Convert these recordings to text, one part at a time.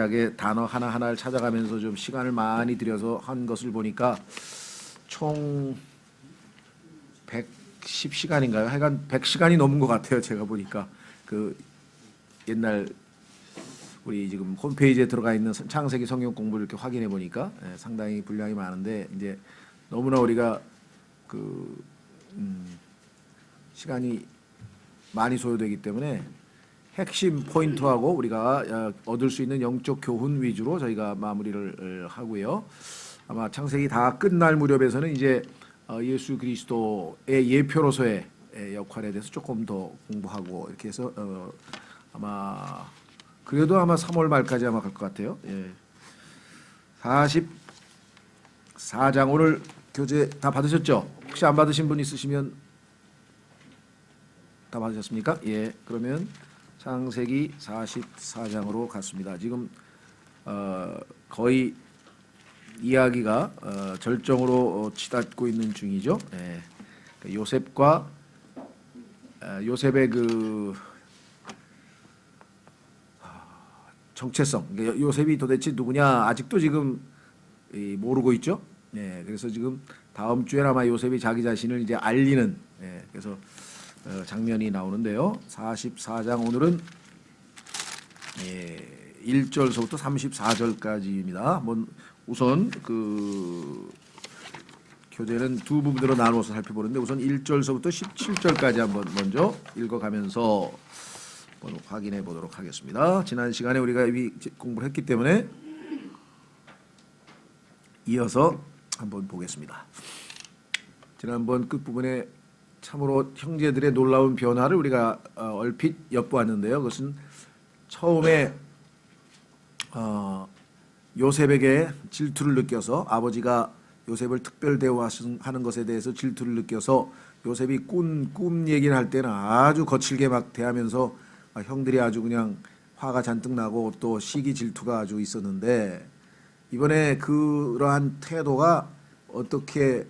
알차게 단어 하나하나를 찾아가면서 좀 시간을 많이 들여서 한 것을 보니까 총 110시간인가요? 하여간 100시간이 넘은 것 같아요. 제가 보니까 그 옛날 우리 지금 홈페이지에 들어가 있는 창세기 성경 공부를 이렇게 확인해 보니까 상당히 분량이 많은데 이제 너무나 우리가 그 시간이 많이 소요되기 때문에 핵심 포인트하고 우리가 얻을 수 있는 영적 교훈 위주로 저희가 마무리를 하고요. 아마 창세기 다 끝날 무렵에서는 이제 예수 그리스도의 예표로서의 역할에 대해서 조금 더 공부하고 이렇게 해서 아마 그래도 아마 3월 말까지 아마 갈 것 같아요. 44장 오늘 교재 다 받으셨죠? 혹시 안 받으신 분 있으시면 다 받으셨습니까? 예, 그러면 창세기 44장으로 갔습니다. 지금 거의 이야기가 절정으로 치닫고 있는 중이죠. 예, 요셉과 요셉의 그 정체성, 요셉이 도대체 누구냐 아직도 지금 모르고 있죠. 네, 그래서 지금 다음 주에 아마 요셉이 자기 자신을 이제 알리는 그래서 장면이 나오는데요. 44장 오늘은 1절서부터 34절까지입니다. 우선 그 교재는 두 부분으로 나누어서 살펴보는데 우선 1절서부터 17절까지 한번 먼저 읽어가면서 확인해 보도록 하겠습니다. 지난 시간에 우리가 이미 공부를 했기 때문에 이어서 한번 보겠습니다. 지난번 끝부분에 참으로 형제들의 놀라운 변화를 우리가 얼핏 엿보았는데요. 그것은 처음에 요셉에게 질투를 느껴서 아버지가 요셉을 특별 대우하는 것에 대해서 질투를 느껴서 요셉이 꿈 얘기를 할 때는 아주 거칠게 막 대하면서 형들이 아주 그냥 화가 잔뜩 나고 또 시기 질투가 아주 있었는데 이번에 그러한 태도가 어떻게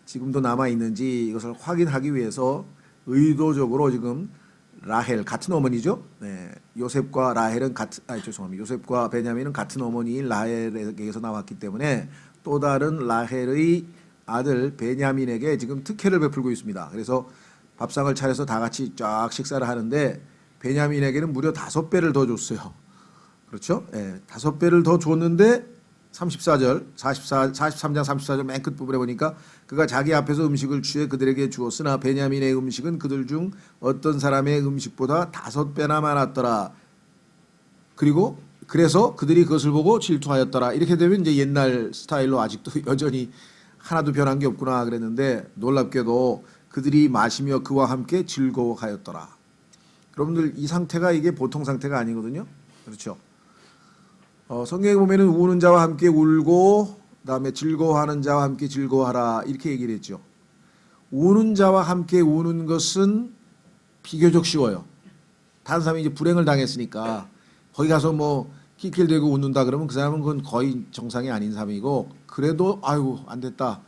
지금도 남아 있는지 이것을 확인하기 위해서 의도적으로 지금 라헬 같은 어머니죠. 네, 요셉과 라헬은 죄송합니다. 요셉과 베냐민은 같은 어머니인 라헬에게서 나왔기 때문에 또 다른 라헬의 아들 베냐민에게 지금 특혜를 베풀고 있습니다. 그래서 밥상을 차려서 다 같이 쫙 식사를 하는데 베냐민에게는 무려 5배를 더 줬어요. 그렇죠? 5배를 더 줬는데 33장 34절 맨 끝부분에 보니까 그가 자기 앞에서 음식을 취해 그들에게 주었으나 베냐민의 음식은 그들 중 어떤 사람의 음식보다 5배나 많았더라. 그래서 그들이 그것을 보고 질투하였더라. 이렇게 되면 이제 옛날 스타일로 아직도 여전히 하나도 변한 게 없구나 그랬는데 놀랍게도 그들이 마시며 그와 함께 즐거워하였더라. 여러분들 이 상태가 이게 보통 상태가 아니거든요. 그렇죠? 성경에 보면은 우는 자와 함께 울고 그다음에 즐거워하는 자와 함께 즐거워하라 이렇게 얘기를 했죠. 우는 자와 함께 우는 것은 비교적 쉬워요. 다른 사람이 이제 불행을 당했으니까 거기 가서 뭐 킬킬대고 웃는다 그러면 그 사람은 그건 거의 정상이 아닌 사람이고 그래도 아이고 안 됐다.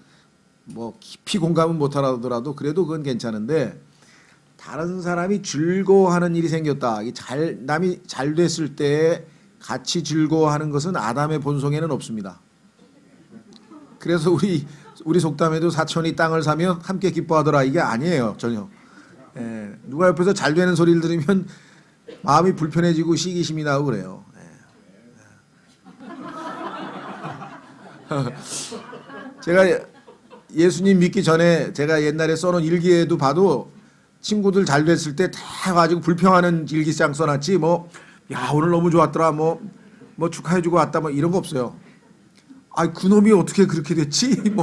뭐 깊이 공감은 못하더라도 그래도 그건 괜찮은데 다른 사람이 즐거워하는 일이 생겼다. 남이 잘 됐을 때 같이 즐거워하는 것은 아담의 본성에는 없습니다. 그래서 우리 속담에도 사촌이 땅을 사며 함께 기뻐하더라 이게 아니에요 전혀. 누가 옆에서 잘 되는 소리를 들으면 마음이 불편해지고 시기심이 나고 그래요. 제가 예수님 믿기 전에 제가 옛날에 써놓은 일기에도 봐도 친구들 잘 됐을 때 다 가지고 불평하는 일기장 써놨지 야 오늘 너무 좋았더라 뭐 축하해주고 왔다 뭐 이런 거 없어요. 그놈이 어떻게 그렇게 됐지 그게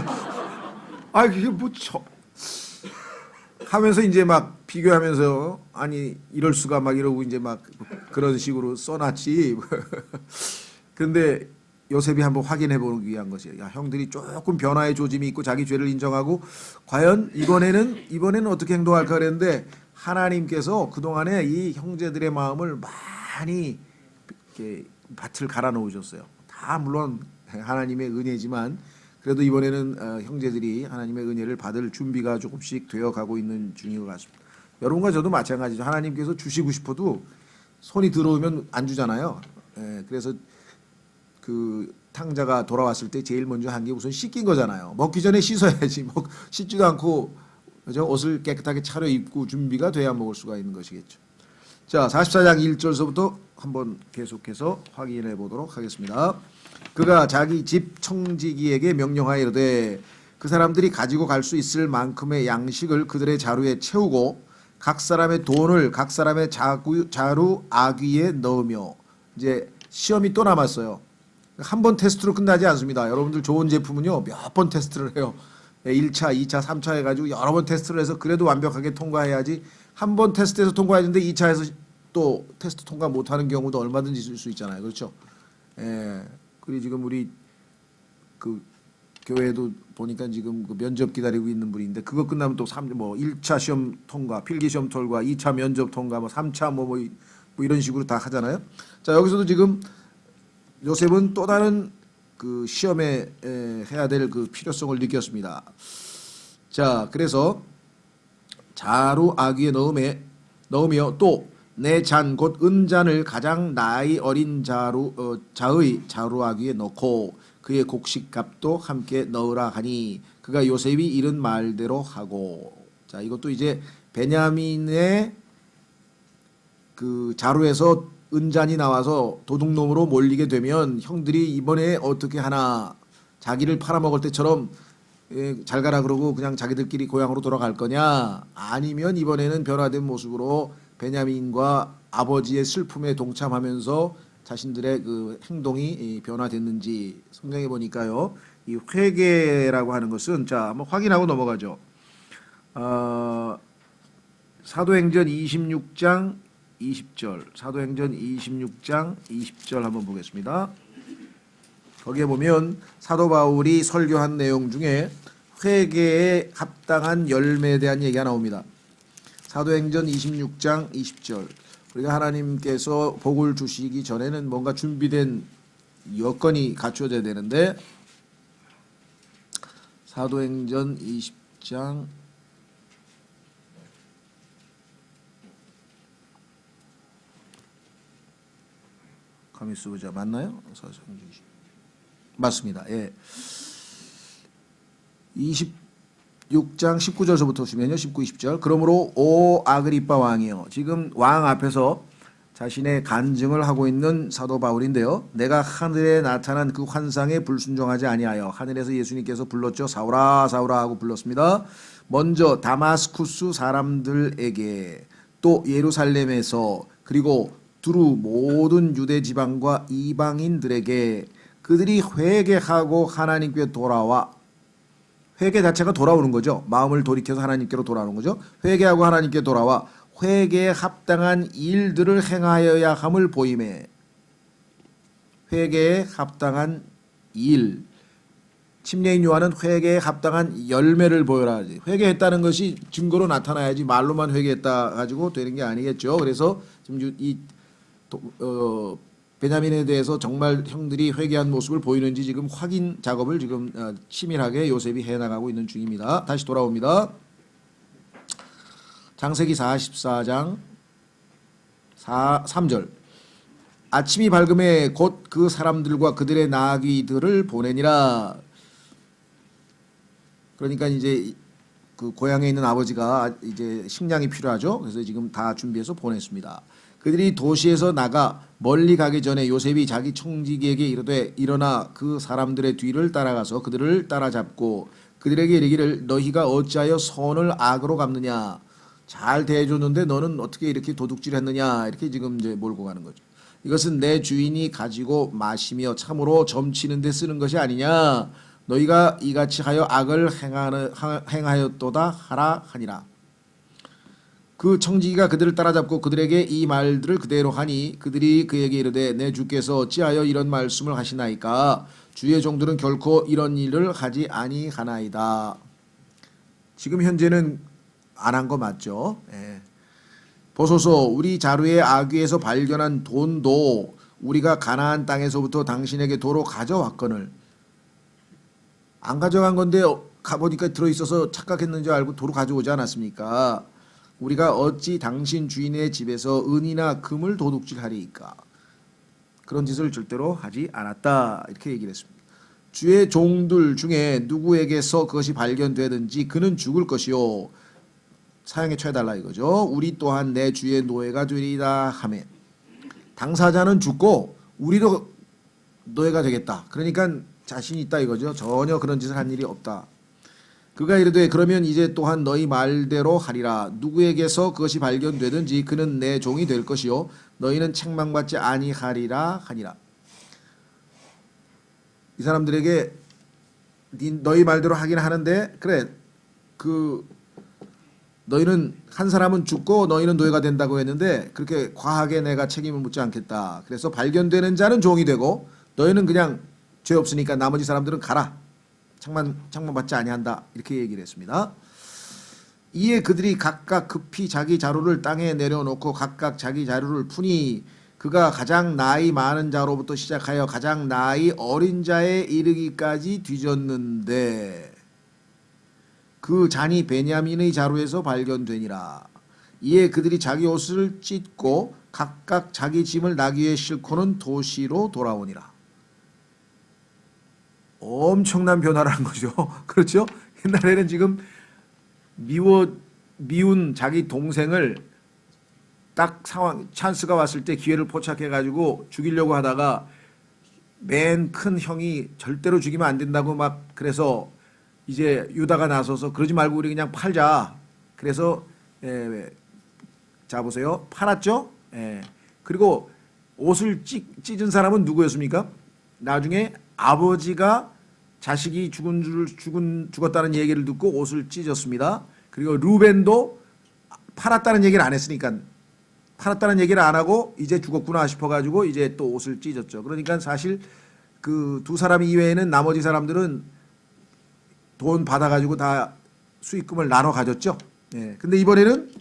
하면서 이제 막 비교하면서 아니 이럴 수가 막 이러고 이제 막 그런 식으로 써놨지. 그런데 요셉이 한번 확인해 보기 위한 것이에요. 야, 형들이 조금 변화의 조짐이 있고 자기 죄를 인정하고 과연 이번에는 어떻게 행동할까 그랬는데 하나님께서 그동안에 이 형제들의 마음을 많이 이렇게 밭을 갈아 놓으셨어요. 다 물론 하나님의 은혜지만 그래도 이번에는 형제들이 하나님의 은혜를 받을 준비가 조금씩 되어 가고 있는 중인 것 같습니다. 여러분과 저도 마찬가지죠. 하나님께서 주시고 싶어도 손이 들어오면 안 주잖아요. 예, 그래서 그 탕자가 돌아왔을 때 제일 먼저 한 게 우선 씻긴 거잖아요. 먹기 전에 씻어야지. 씻지도 않고 그죠? 옷을 깨끗하게 차려입고 준비가 돼야 먹을 수가 있는 것이겠죠. 자, 44장 1절서부터 한번 계속해서 확인해 보도록 하겠습니다. 그가 자기 집 청지기에게 명령하여 이르되 그 사람들이 가지고 갈 수 있을 만큼의 양식을 그들의 자루에 채우고 각 사람의 돈을 각 사람의 자루 아귀에 넣으며, 이제 시험이 또 남았어요. 한 번 테스트로 끝나지 않습니다. 여러분들 좋은 제품은요 몇 번 테스트를 해요. 1차, 2차, 3차 해가지고 여러 번 테스트를 해서 그래도 완벽하게 통과해야지. 한 번 테스트해서 통과했는데 2차에서 또 테스트 통과 못하는 경우도 얼마든지 있을 수 있잖아요. 그렇죠? 예. 그리고 지금 우리 그 교회도 보니까 지금 그 면접 기다리고 있는 분인데 그거 끝나면 또 1차 시험 통과, 필기 시험 통과, 2차 면접 통과, 3차 뭐 이런 식으로 다 하잖아요. 자, 여기서도 지금 요셉은 또 다른 그 시험에 해야 될 그 필요성을 느꼈습니다. 자, 그래서 자루 아귀에 넣으며 또 내 잔 곧 은잔을 가장 나이 어린 자의 자루 아귀에 넣고 그의 곡식값도 함께 넣으라 하니 그가 요셉이 이른 말대로 하고. 자, 이것도 이제 베냐민의 그 자루에서 은잔이 나와서 도둑놈으로 몰리게 되면 형들이 이번에 어떻게 하나, 자기를 팔아먹을 때처럼 잘 가라 그러고 그냥 자기들끼리 고향으로 돌아갈 거냐, 아니면 이번에는 변화된 모습으로 베냐민과 아버지의 슬픔에 동참하면서 자신들의 그 행동이 변화됐는지. 성경에 보니까요, 이 회개라고 하는 것은, 자, 한번 확인하고 넘어가죠. 사도행전 26장 20절, 사도행전 26장 20절 한번 보겠습니다. 거기에 보면 사도 바울이 설교한 내용 중에 회개에 합당한 열매에 대한 얘기가 나옵니다. 사도행전 26장 20절. 우리가 하나님께서 복을 주시기 전에는 뭔가 준비된 여건이 갖춰져야 되는데, 사도행전 20장 가만있어 보자. 맞나요? 맞습니다. 예. 26장 19절서부터 보시면요. 19, 20절. 그러므로 오 아그리빠 왕이여. 지금 왕 앞에서 자신의 간증을 하고 있는 사도 바울인데요. 내가 하늘에 나타난 그 환상에 불순종하지 아니하여 하늘에서 예수님께서 불렀죠. 사울아 사울아 하고 불렀습니다. 먼저 다마스쿠스 사람들에게, 또 예루살렘에서, 그리고 두루 모든 유대 지방과 이방인들에게 그들이 회개하고 하나님께 돌아와, 회개 자체가 돌아오는 거죠. 마음을 돌이켜서 하나님께로 돌아오는 거죠. 회개하고 하나님께 돌아와 회개에 합당한 일들을 행하여야 함을 보이매. 회개에 합당한 일. 침례인 요한은 회개에 합당한 열매를 보여라지. 회개했다는 것이 증거로 나타나야지 말로만 회개했다 가지고 되는 게 아니겠죠. 그래서 지금 베냐민에 대해서 정말 형들이 회개한 모습을 보이는지 지금 확인 작업을 지금 치밀하게 요셉이 해나가고 있는 중입니다. 다시 돌아옵니다. 창세기 44장 3절. 아침이 밝음에 곧 그 사람들과 그들의 나귀들을 보내니라. 그러니까 이제 그 고향에 있는 아버지가 이제 식량이 필요하죠. 그래서 지금 다 준비해서 보냈습니다. 그들이 도시에서 나가 멀리 가기 전에 요셉이 자기 청지기에게 이르되 일어나 그 사람들의 뒤를 따라가서 그들을 따라잡고 그들에게 이르기를 너희가 어찌하여 선을 악으로 갚느냐, 잘 대해줬는데 너는 어떻게 이렇게 도둑질했느냐, 이렇게 지금 이제 몰고 가는 거죠. 이것은 내 주인이 가지고 마시며 참으로 점치는 데 쓰는 것이 아니냐, 너희가 이같이 하여 악을 행하였도다 하라 하니라. 그 청지기가 그들을 따라잡고 그들에게 이 말들을 그대로 하니 그들이 그에게 이르되 내 주께서 어찌하여 이런 말씀을 하시나이까, 주의 종들은 결코 이런 일을 하지 아니하나이다. 지금 현재는 안 한 거 맞죠? 예. 보소서, 우리 자루의 아귀에서 발견한 돈도 우리가 가나안 땅에서부터 당신에게 도로 가져왔거늘. 안 가져간 건데 가보니까 들어있어서 착각했는 줄 알고 도로 가져오지 않았습니까? 우리가 어찌 당신 주인의 집에서 은이나 금을 도둑질하리이까. 그런 짓을 절대로 하지 않았다. 이렇게 얘기를 했습니다. 주의 종들 중에 누구에게서 그것이 발견되든지 그는 죽을 것이요. 사형에 처해달라 이거죠. 우리 또한 내 주의 노예가 되리이다 하매, 당사자는 죽고 우리도 노예가 되겠다. 그러니까 자신이 있다 이거죠. 전혀 그런 짓을 한 일이 없다. 그가 이르되 그러면 이제 또한 너희 말대로 하리라. 누구에게서 그것이 발견되든지 그는 내 종이 될 것이요 너희는 책망받지 아니하리라 하니라. 이 사람들에게 너희 말대로 하긴 하는데 그래 너희는 한 사람은 죽고 너희는 노예가 된다고 했는데 그렇게 과하게 내가 책임을 묻지 않겠다. 그래서 발견되는 자는 종이 되고 너희는 그냥 죄 없으니까 나머지 사람들은 가라. 책망받지 아니한다. 이렇게 얘기를 했습니다. 이에 그들이 각각 급히 자기 자루를 땅에 내려놓고 각각 자기 자루를 푸니 그가 가장 나이 많은 자로부터 시작하여 가장 나이 어린 자에 이르기까지 뒤졌는데 그 잔이 베냐민의 자루에서 발견되니라. 이에 그들이 자기 옷을 찢고 각각 자기 짐을 나귀에 싣고는 도시로 돌아오니라. 엄청난 변화라는 거죠. 그렇죠? 옛날에는 지금 미운 자기 동생을 딱 찬스가 왔을 때 기회를 포착해가지고 죽이려고 하다가 맨 큰 형이 절대로 죽이면 안 된다고 막 그래서 이제 유다가 나서서 그러지 말고 우리 그냥 팔자. 그래서 자 보세요. 팔았죠? 그리고 옷을 찢은 사람은 누구였습니까? 나중에 아버지가 자식이 죽었다는 얘기를 듣고 옷을 찢었습니다. 그리고 루벤도 팔았다는 얘기를 안 했으니까 팔았다는 얘기를 안 하고 이제 죽었구나 싶어가지고 이제 또 옷을 찢었죠. 그러니까 사실 그 두 사람 이외에는 나머지 사람들은 돈 받아가지고 다 수익금을 나눠 가졌죠. 근데 이번에는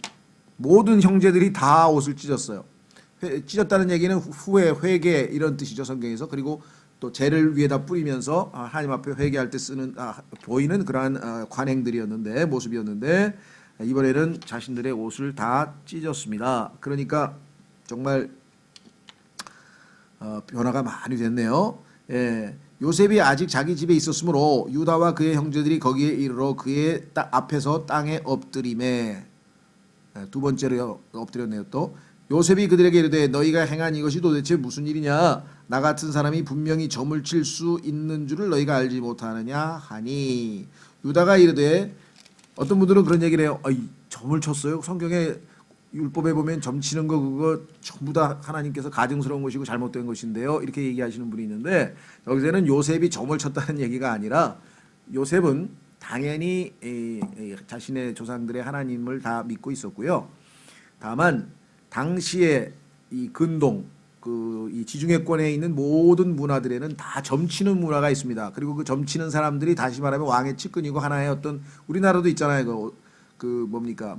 모든 형제들이 다 옷을 찢었어요. 찢었다는 얘기는 후에 회개 이런 뜻이죠, 성경에서. 그리고 또 죄를 위에다 뿌리면서 하나님 앞에 회개할 때 쓰는 보이는 그러한 관행들이었는데 모습이었는데 이번에는 자신들의 옷을 다 찢었습니다. 그러니까 정말 변화가 많이 됐네요. 요셉이 아직 자기 집에 있었으므로 유다와 그의 형제들이 거기에 이르러 그의 앞에서 땅에 엎드리매. 두 번째로 엎드렸네요. 또 요셉이 그들에게 이르되 너희가 행한 이것이 도대체 무슨 일이냐? 나 같은 사람이 분명히 점을 칠 수 있는 줄을 너희가 알지 못하느냐 하니. 유다가 이르되 어떤 분들은 그런 얘기를 해요. 점을 쳤어요? 성경에 율법에 보면 점 치는 거 그거 전부 다 하나님께서 가증스러운 것이고 잘못된 것인데요. 이렇게 얘기하시는 분이 있는데 여기서는 요셉이 점을 쳤다는 얘기가 아니라 요셉은 당연히 자신의 조상들의 하나님을 다 믿고 있었고요. 다만 당시에 이 근동 이 지중해권에 있는 모든 문화들에는 다 점치는 문화가 있습니다. 그리고 그 점치는 사람들이 다시 말하면 왕의 측근이고 하나의 어떤 우리나라도 있잖아요. 그 뭡니까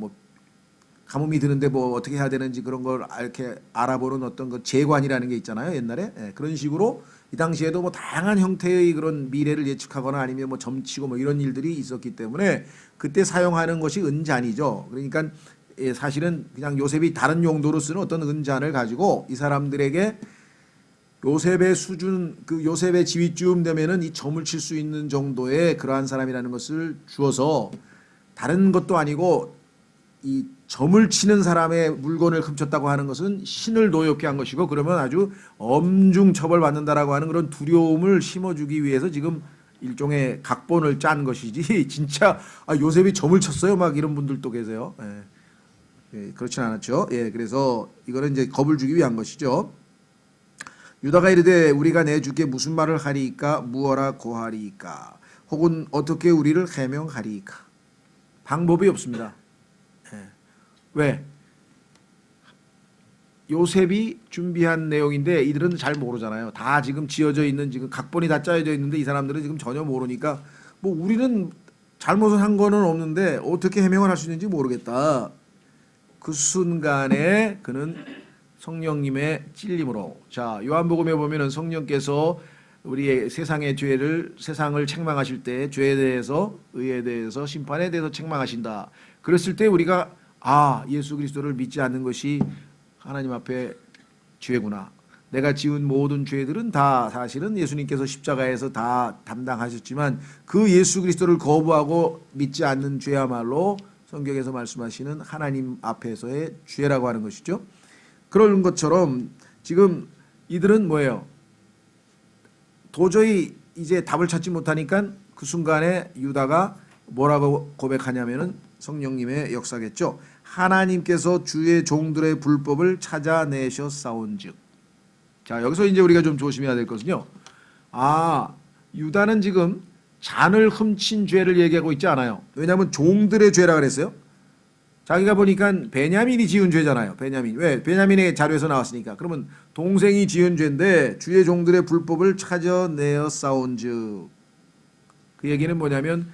가뭄이 드는데 뭐 어떻게 해야 되는지 그런 걸 이렇게 알아보는 어떤 그 재관이라는 게 있잖아요. 옛날에 그런 식으로 이 당시에도 뭐 다양한 형태의 그런 미래를 예측하거나 아니면 뭐 점치고 뭐 이런 일들이 있었기 때문에 그때 사용하는 것이 은잔이죠. 그러니까 사실은 그냥 요셉이 다른 용도로 쓰는 어떤 은잔을 가지고 이 사람들에게 요셉의 수준 요셉의 지위쯤 되면은 이 점을 칠 수 있는 정도의 그러한 사람이라는 것을 주어서 다른 것도 아니고 이 점을 치는 사람의 물건을 훔쳤다고 하는 것은 신을 노엽게 한 것이고 그러면 아주 엄중 처벌받는다라고 하는 그런 두려움을 심어주기 위해서 지금 일종의 각본을 짠 것이지 진짜 요셉이 점을 쳤어요 막 이런 분들도 계세요. 그렇진 않았죠. 그래서 이거는 이제 겁을 주기 위한 것이죠. 유다가 이르되 우리가 내 주께 무슨 말을 하리이까 무어라 고하리이까 혹은 어떻게 우리를 해명하리이까. 방법이 없습니다. 왜? 요셉이 준비한 내용인데 이들은 잘 모르잖아요. 다 지금 지어져 있는 지금 각본이 다 짜여져 있는데 이 사람들은 지금 전혀 모르니까 뭐 우리는 잘못을 한 거는 없는데 어떻게 해명을 할 수 있는지 모르겠다. 그 순간에 그는 성령님의 찔림으로 자 요한복음에 보면은 성령께서 우리의 세상의 세상을 책망하실 때 죄에 대해서 의에 대해서 심판에 대해서 책망하신다. 그랬을 때 우리가 아, 예수 그리스도를 믿지 않는 것이 하나님 앞에 죄구나. 내가 지은 모든 죄들은 다 사실은 예수님께서 십자가에서 다 담당하셨지만 그 예수 그리스도를 거부하고 믿지 않는 죄야말로 성경에서 말씀하시는 하나님 앞에서의 죄라고 하는 것이죠. 그런 것처럼 지금 이들은 뭐예요? 도저히 이제 답을 찾지 못하니까 그 순간에 유다가 뭐라고 고백하냐면은 성령님의 역사겠죠. 하나님께서 주의 종들의 불법을 찾아내셨사온즉. 자, 여기서 이제 우리가 좀 조심해야 될 것은요. 아, 유다는 지금 잔을 훔친 죄를 얘기하고 있지 않아요. 왜냐하면 종들의 죄라 그랬어요. 자기가 보니까 베냐민이 지은 죄잖아요. 베냐민. 왜? 베냐민의 자료에서 나왔으니까. 그러면 동생이 지은 죄인데 주의 종들의 불법을 찾아내어 싸운즉. 그 얘기는 뭐냐면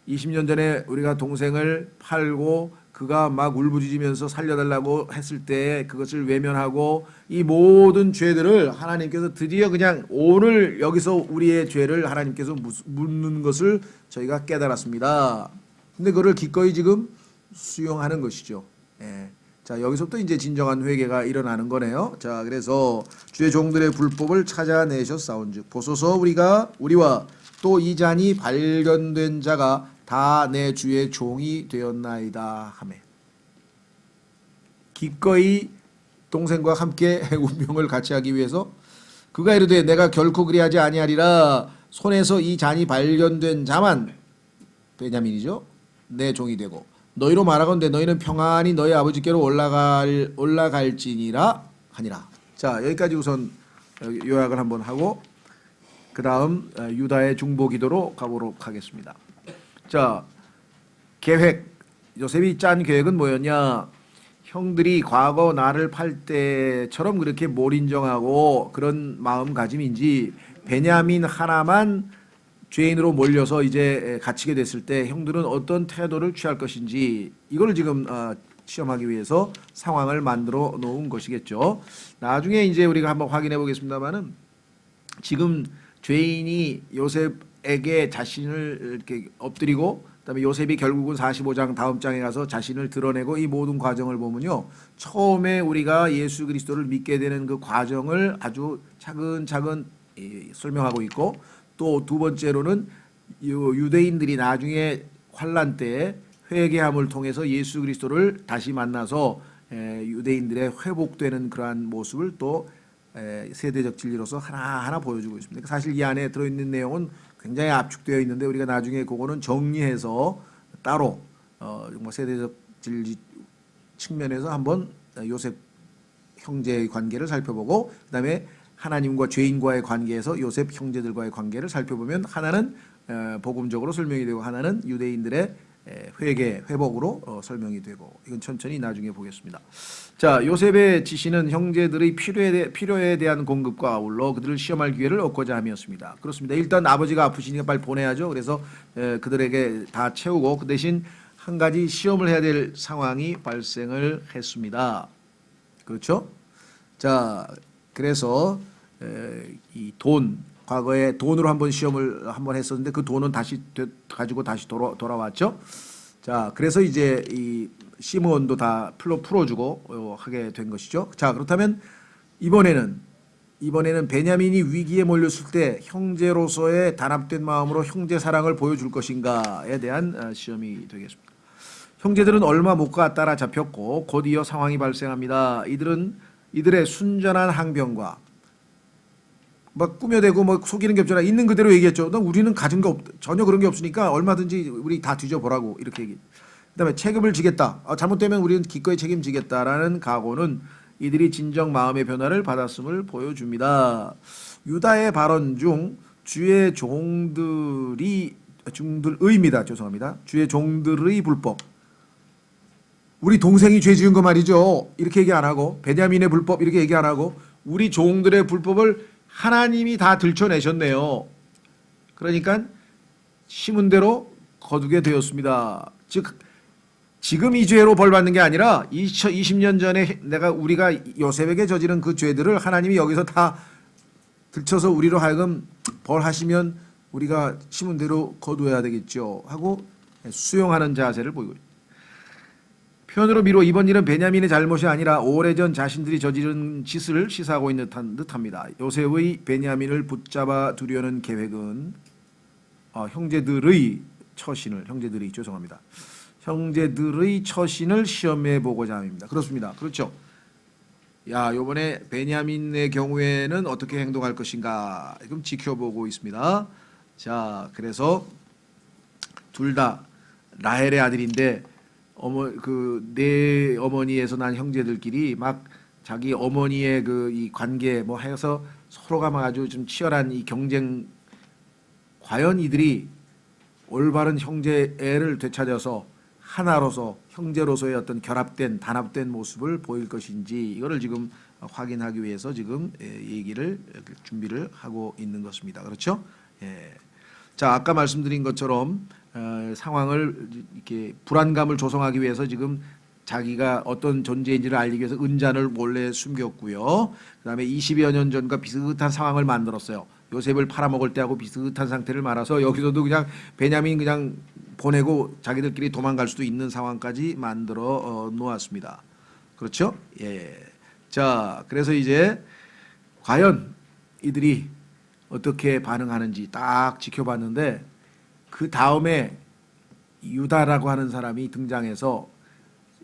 20년 전에 우리가 동생을 팔고 그가 막 울부짖으면서 살려달라고 했을 때 그것을 외면하고 이 모든 죄들을 하나님께서 드디어 그냥 오늘 여기서 우리의 죄를 하나님께서 묻는 것을 저희가 깨달았습니다. 근데 그걸 기꺼이 지금 수용하는 것이죠. 예. 자, 여기서부터 이제 진정한 회개가 일어나는 거네요. 자, 그래서 주의 종들의 불법을 찾아내셨사온즉 보소서 우리와 또 이 잔이 발견된 자가 다 내 주의 종이 되었나이다 하매. 기꺼이 동생과 함께 운명을 같이 하기 위해서 그가 이르되 내가 결코 그리하지 아니하리라. 손에서 이 잔이 발견된 자만 베냐민이죠. 내 종이 되고 너희로 말하건대 너희는 평안히 너희 아버지께로 올라갈지니라 하니라. 자, 여기까지 우선 요약을 한번 하고 그 다음 유다의 중보 기도로 가보도록 하겠습니다. 자, 계획. 요셉이 짠 계획은 뭐였냐? 형들이 과거 나를 팔 때처럼 그렇게 몰인정하고 그런 마음가짐인지 베냐민 하나만 죄인으로 몰려서 이제 갇히게 됐을 때 형들은 어떤 태도를 취할 것인지 이걸 지금 시험하기 위해서 상황을 만들어 놓은 것이겠죠. 나중에 이제 우리가 한번 확인해 보겠습니다만은 지금 죄인이 요셉에게 자신을 이렇게 엎드리고 그다음에 요셉이 결국은 45장 다음 장에 가서 자신을 드러내고 이 모든 과정을 보면요. 처음에 우리가 예수 그리스도를 믿게 되는 그 과정을 아주 차근차근 설명하고 있고 또 두 번째로는 유대인들이 나중에 환란 때에 회개함을 통해서 예수 그리스도를 다시 만나서 유대인들의 회복되는 그러한 모습을 또 세대적 진리로서 하나하나 보여주고 있습니다. 사실 이 안에 들어있는 내용은 굉장히 압축되어 있는데 우리가 나중에 그거는 정리해서 따로 세대적 진리 측면에서 한번 요셉 형제의 관계를 살펴보고 그다음에 하나님과 죄인과의 관계에서 요셉 형제들과의 관계를 살펴보면 하나는 복음적으로 설명이 되고 하나는 유대인들의 회개, 회복으로 설명이 되고 이건 천천히 나중에 보겠습니다. 자, 요셉의 지시는 형제들의 필요에 대한 공급과 아울러 그들을 시험할 기회를 얻고자 함이었습니다. 그렇습니다. 일단 아버지가 아프시니까 빨리 보내야죠. 그래서 그들에게 다 채우고 그 대신 한 가지 시험을 해야 될 상황이 발생을 했습니다. 그렇죠? 자, 그래서 이 돈, 과거에 돈으로 한번 시험을 한번 했었는데 그 돈은 다시 가지고 다시 돌아왔죠. 자, 그래서 이제 이 시므온도 다 풀어주고 하게 된 것이죠. 자, 그렇다면 이번에는 베냐민이 위기에 몰렸을 때 형제로서의 단합된 마음으로 형제 사랑을 보여줄 것인가에 대한 시험이 되겠습니다. 형제들은 얼마 못 가 따라잡혔고 곧 이어 상황이 발생합니다. 이들의 순전한 항변과 막 꾸며대고 뭐 속이는 게 없잖아. 있는 그대로 얘기했죠. 우리는 가진 거 전혀 그런 게 없으니까 얼마든지 우리 다 뒤져보라고 이렇게 얘기. 그다음에 책임을 지겠다. 잘못되면 우리는 기꺼이 책임지겠다라는 각오는 이들이 진정 마음의 변화를 받았음을 보여줍니다. 유다의 발언 중 주의 종들의입니다. 죄송합니다. 주의 종들의 불법. 우리 동생이 죄 지은 거 말이죠. 이렇게 얘기 안 하고 베냐민의 불법 이렇게 얘기 안 하고 우리 종들의 불법을 하나님이 다 들춰내셨네요. 그러니까 심은 대로 거두게 되었습니다. 즉 지금 이 죄로 벌 받는 게 아니라 20년 전에 우리가 요셉에게 저지른 그 죄들을 하나님이 여기서 다 들춰서 우리로 하여금 벌하시면 우리가 심은 대로 거두어야 되겠죠 하고 수용하는 자세를 보이고 있습니다. 표현으로 미루어 이번 일은 베냐민의 잘못이 아니라 오래전 자신들이 저지른 짓을 시사하고 있는 듯합니다. 요셉의 베냐민을 붙잡아 두려는 계획은 형제들의 처신을 시험해 보고자 합니다. 그렇습니다. 그렇죠. 요번에 베냐민의 경우에는 어떻게 행동할 것인가 지금 지켜보고 있습니다. 자, 그래서 둘 다 라헬의 아들인데 내 어머니에서 난 형제들끼리 막 자기 어머니의 이 관계 해서 서로가 막 아주 좀 치열한 이 경쟁, 과연 이들이 올바른 형제애를 되찾아서 하나로서 형제로서의 어떤 결합된 단합된 모습을 보일 것인지 이거를 지금 확인하기 위해서 지금 얘기를 준비를 하고 있는 것입니다. 그렇죠? 예. 자, 아까 말씀드린 것처럼 상황을 이렇게 불안감을 조성하기 위해서 지금 자기가 어떤 존재인지를 알리기 위해서 은잔을 몰래 숨겼고요. 그다음에 20여 년 전과 비슷한 상황을 만들었어요. 요셉을 팔아먹을 때하고 비슷한 상태를 말아서 여기서도 그냥 베냐민 그냥 보내고 자기들끼리 도망갈 수도 있는 상황까지 만들어 놓았습니다. 그렇죠? 예. 자, 그래서 이제 과연 이들이 어떻게 반응하는지 딱 지켜봤는데 그 다음에 유다라고 하는 사람이 등장해서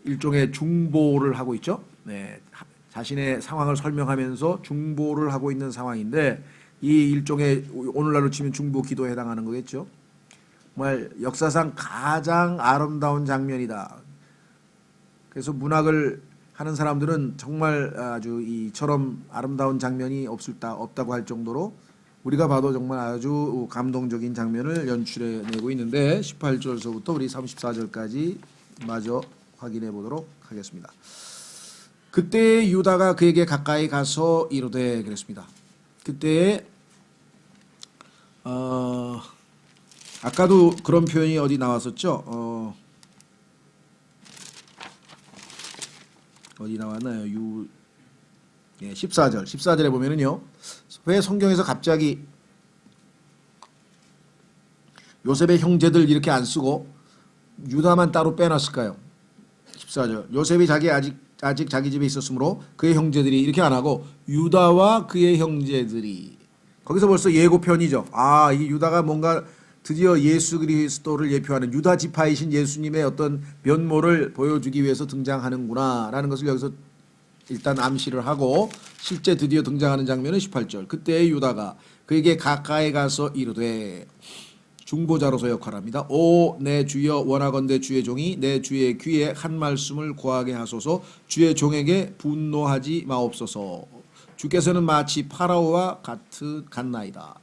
일종의 중보를 하고 있죠. 네, 자신의 상황을 설명하면서 중보를 하고 있는 상황인데 이 일종의 오늘날로 치면 중보 기도에 해당하는 거겠죠. 정말 역사상 가장 아름다운 장면이다. 그래서 문학을 하는 사람들은 정말 아주 이처럼 아름다운 장면이 없다고 할 정도로 우리가 봐도 정말 아주 감동적인 장면을 연출해내고 있는데 18절서부터 우리 34절까지 마저 확인해 보도록 하겠습니다. 그때 유다가 그에게 가까이 가서 이르되 그랬습니다. 그때 아까도 그런 표현이 어디 나왔었죠? 어디 나왔나요? 14절에 보면은요. 왜 성경에서 갑자기 요셉의 형제들 이렇게 안 쓰고 유다만 따로 빼놨을까요? 14절. 요셉이 아직 자기 집에 있었으므로 그의 형제들이 이렇게 안 하고 유다와 그의 형제들이. 거기서 벌써 예고편이죠. 이 유다가 뭔가 드디어 예수 그리스도를 예표하는 유다 지파이신 예수님의 어떤 면모를 보여주기 위해서 등장하는구나라는 것을 여기서 일단 암시를 하고 실제 드디어 등장하는 장면은 18절. 그때 유다가 그에게 가까이 가서 이르되 중보자로서 역할합니다. 오 내 주여 원하건대 주의 종이 내 주의 귀에 한 말씀을 고하게 하소서. 주의 종에게 분노하지 마옵소서. 주께서는 마치 파라오와 같나이다.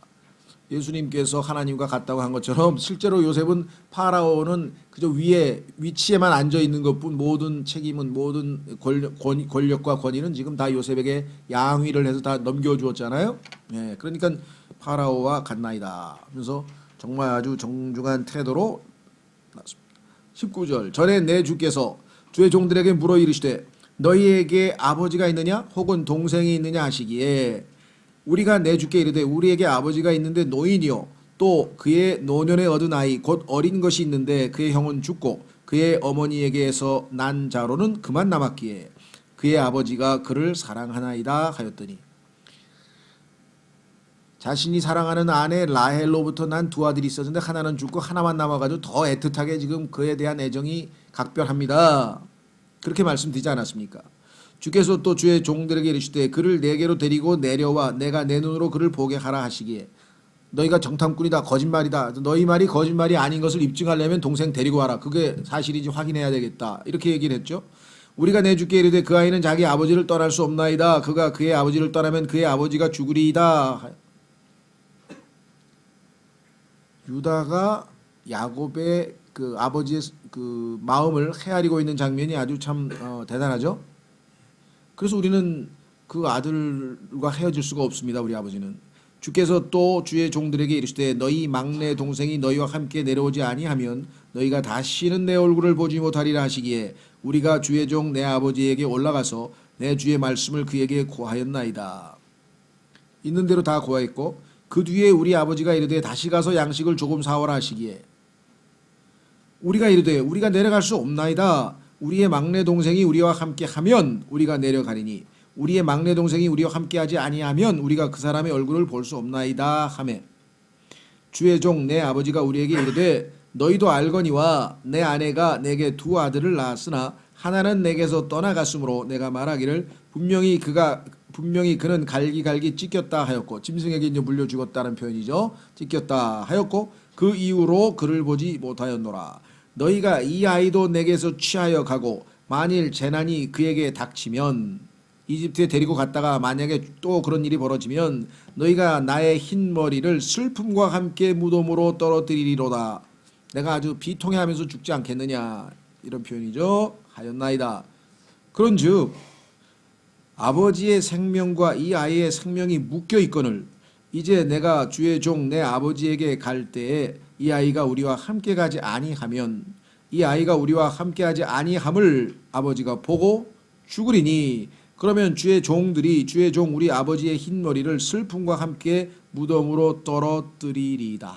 예수님께서 하나님과 같다고 한 것처럼 실제로 요셉은 파라오는 그저 위치에만 앉아 있는 것뿐 모든 책임은 모든 권력과 권위는 지금 다 요셉에게 양위를 해서 다 넘겨주었잖아요. 예, 그러니까 파라오와 같나이다 하면서 정말 아주 정중한 태도로 나왔습니다. 19절 전에 내 주께서 주의 종들에게 물어 이르시되 너희에게 아버지가 있느냐 혹은 동생이 있느냐 하시기에 우리가 내 주께 이르되 우리에게 아버지가 있는데 노인이요 또 그의 노년에 얻은 아이 곧 어린 것이 있는데 그의 형은 죽고 그의 어머니에게서 난 자로는 그만 남았기에 그의 아버지가 그를 사랑하나이다 하였더니 자신이 사랑하는 아내 라헬로부터 난 두 아들이 있었는데 하나는 죽고 하나만 남아가지고 더 애틋하게 지금 그에 대한 애정이 각별합니다. 그렇게 말씀드리지 않았습니까? 주께서 또 주의 종들에게 이르시되 그를 내게로 데리고 내려와 내가 내 눈으로 그를 보게 하라 하시기에 너희가 정탐꾼이다 거짓말이다 너희 말이 거짓말이 아닌 것을 입증하려면 동생 데리고 와라 그게 사실인지 확인해야 되겠다 이렇게 얘기를 했죠. 우리가 내 주께 이르되 그 아이는 자기 아버지를 떠날 수 없나이다 그가 그의 아버지를 떠나면 그의 아버지가 죽으리이다. 유다가 야곱의 그 아버지의 그 마음을 헤아리고 있는 장면이 아주 참 대단하죠. 그래서 우리는 그 아들과 헤어질 수가 없습니다. 우리 아버지는. 주께서 또 주의 종들에게 이르시되 너희 막내 동생이 너희와 함께 내려오지 아니하면 너희가 다시는 내 얼굴을 보지 못하리라 하시기에 우리가 주의 종 내 아버지에게 올라가서 내 주의 말씀을 그에게 고하였나이다. 있는 대로 다 고하였고 그 뒤에 우리 아버지가 이르되 다시 가서 양식을 조금 사오라 하시기에 우리가 이르되 우리가 내려갈 수 없나이다. 우리의 막내 동생이 우리와 함께 하면 우리가 내려가리니 우리의 막내 동생이 우리와 함께하지 아니하면 우리가 그 사람의 얼굴을 볼 수 없나이다 하매 주의 종 내 아버지가 우리에게 이르되 너희도 알거니와 내 아내가 내게 두 아들을 낳았으나 하나는 내게서 떠나갔으므로 내가 말하기를 분명히 그는 갈기갈기 찢겼다 하였고 짐승에게 이제 물려 죽었다는 표현이죠. 찢겼다 하였고 그 이후로 그를 보지 못하였노라. 너희가 이 아이도 내게서 취하여 가고 만일 재난이 그에게 닥치면 이집트에 데리고 갔다가 만약에 또 그런 일이 벌어지면 너희가 나의 흰 머리를 슬픔과 함께 무덤으로 떨어뜨리리로다. 내가 아주 비통해하면서 죽지 않겠느냐 이런 표현이죠. 하였나이다. 그런즉 아버지의 생명과 이 아이의 생명이 묶여 있거늘 이제 내가 주의 종 내 아버지에게 갈 때에 이 아이가 우리와 함께 가지 아니하면 이 아이가 우리와 함께하지 아니함을 아버지가 보고 죽으리니 그러면 주의 종들이 주의 종 우리 아버지의 흰 머리를 슬픔과 함께 무덤으로 떨어뜨리리이다.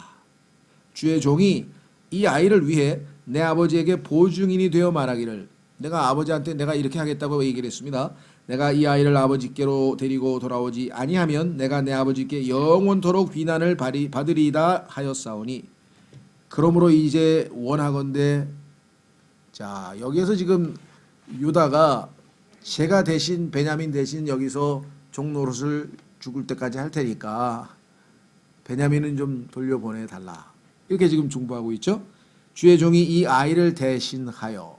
주의 종이 이 아이를 위해 내 아버지에게 보증인이 되어 말하기를 내가 아버지한테 내가 이렇게 하겠다고 얘기를 했습니다. 내가 이 아이를 아버지께로 데리고 돌아오지 아니하면 내가 내 아버지께 영원토록 비난을 받으리이다 하였사오니 그러므로 이제 원하건대 자 여기에서 지금 유다가 제가 대신 베냐민 대신 여기서 종노릇을 죽을 때까지 할 테니까 베냐민은 좀 돌려보내 달라 이렇게 지금 중보하고 있죠. 주의 종이 이 아이를 대신하여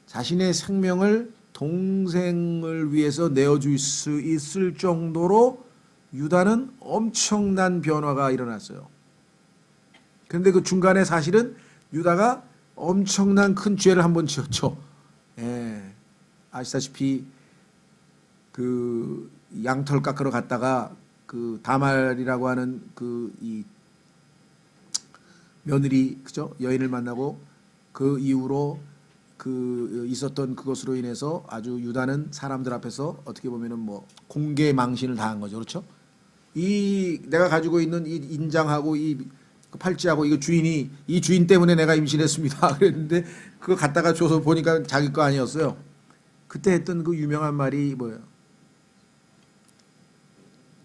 자신의 생명을 동생을 위해서 내어줄 수 있을 정도로 유다는 엄청난 변화가 일어났어요. 그런데 그 중간에 사실은 유다가 엄청난 큰 죄를 한번 지었죠. 예, 아시다시피 그 양털 깎으러 갔다가 그 다말이라고 하는 그 이 며느리 그죠 여인을 만나고 그 이후로 그 있었던 그것으로 인해서 아주 유다는 사람들 앞에서 어떻게 보면은 뭐 공개 망신을 당한 거죠. 그렇죠? 이 내가 가지고 있는 이 인장하고 이 팔찌하고 이거 주인이 이 주인 때문에 내가 임신했습니다. 그랬는데 그거 갖다가 줘서 보니까 자기 거 아니었어요. 그때 했던 그 유명한 말이 뭐예요?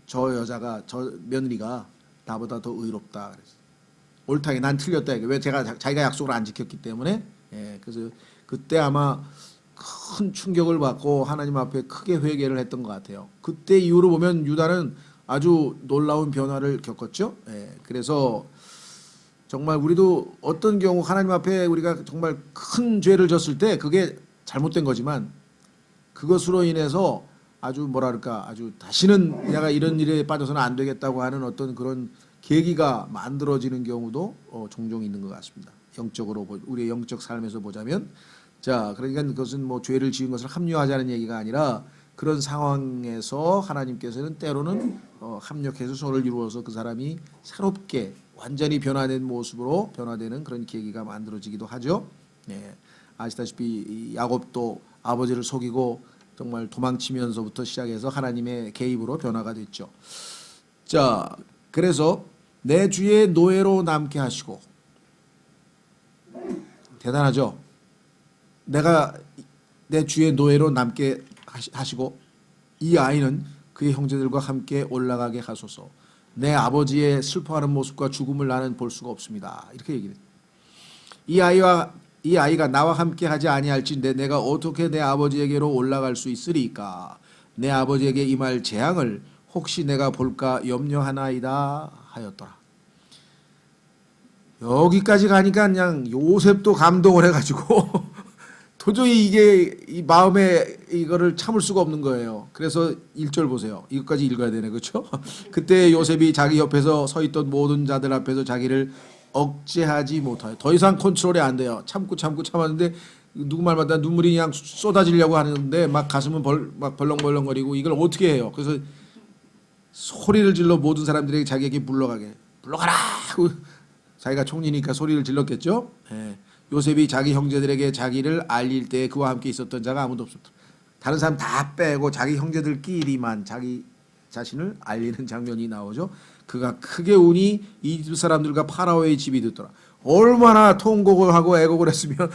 저 여자가 저 며느리가 나보다 더 의롭다 그랬어요. 옳다게 난 틀렸다 이게 왜 자기가 약속을 안 지켰기 때문에 예, 그래서 그때 아마 큰 충격을 받고 하나님 앞에 크게 회개를 했던 것 같아요. 그때 이후로 보면 유다는 아주 놀라운 변화를 겪었죠. 예, 그래서 정말 우리도 어떤 경우 하나님 앞에 우리가 정말 큰 죄를 졌을 때 그게 잘못된 거지만 그것으로 인해서 아주 뭐랄까 아주 다시는 내가 이런 일에 빠져서는 안 되겠다고 하는 어떤 그런 계기가 만들어지는 경우도 종종 있는 것 같습니다. 영적으로 우리의 영적 삶에서 보자면 자 그러니까 그것은 뭐 죄를 지은 것을 합리화하자는 얘기가 아니라 그런 상황에서 하나님께서는 때로는 합력해서 손을 이루어서 그 사람이 새롭게 완전히 변화된 모습으로 변화되는 그런 계기가 만들어지기도 하죠. 네. 아시다시피 야곱도 아버지를 속이고 정말 도망치면서부터 시작해서 하나님의 개입으로 변화가 됐죠. 자, 그래서 내 주의 노예로 남게 하시고 대단하죠. 내가 내 주의 노예로 남게 하시고 이 아이는 그의 형제들과 함께 올라가게 하소서. 내 아버지의 슬퍼하는 모습과 죽음을 나는 볼 수가 없습니다. 이렇게 얘기해요. 이 아이가 나와 함께 하지 아니할진대 내가 어떻게 내 아버지에게로 올라갈 수 있으리까? 내 아버지에게 임할 재앙을 혹시 내가 볼까 염려하나이다 하였더라. 여기까지 가니까 그냥 요셉도 감동을 해가지고 도저히 이게 이 마음에 이거를 참을 수가 없는 거예요. 그래서 1절 보세요. 이것까지 읽어야 되네, 그렇죠? 그때 요셉이 자기 옆에서 서 있던 모든 자들 앞에서 자기를 억제하지 못하여 더 이상 컨트롤이 안 돼요. 참고 참았는데 누구 말마다 눈물이 그냥 쏟아지려고 하는데 막 가슴은 막 벌렁벌렁거리고 이걸 어떻게 해요? 그래서 소리를 질러 모든 사람들에게 자기에게 물러가게 물러가라 하고 자기가 총리니까 소리를 질렀겠죠. 예. 요셉이 자기 형제들에게 자기를 알릴 때 그와 함께 있었던 자가 아무도 없었다. 다른 사람 다 빼고 자기 형제들끼리만 자기 자신을 알리는 장면이 나오죠. 그가 크게 우니 이집 사람들과 파라오의 집이 듣더라. 얼마나 통곡을 하고 애곡을 했으면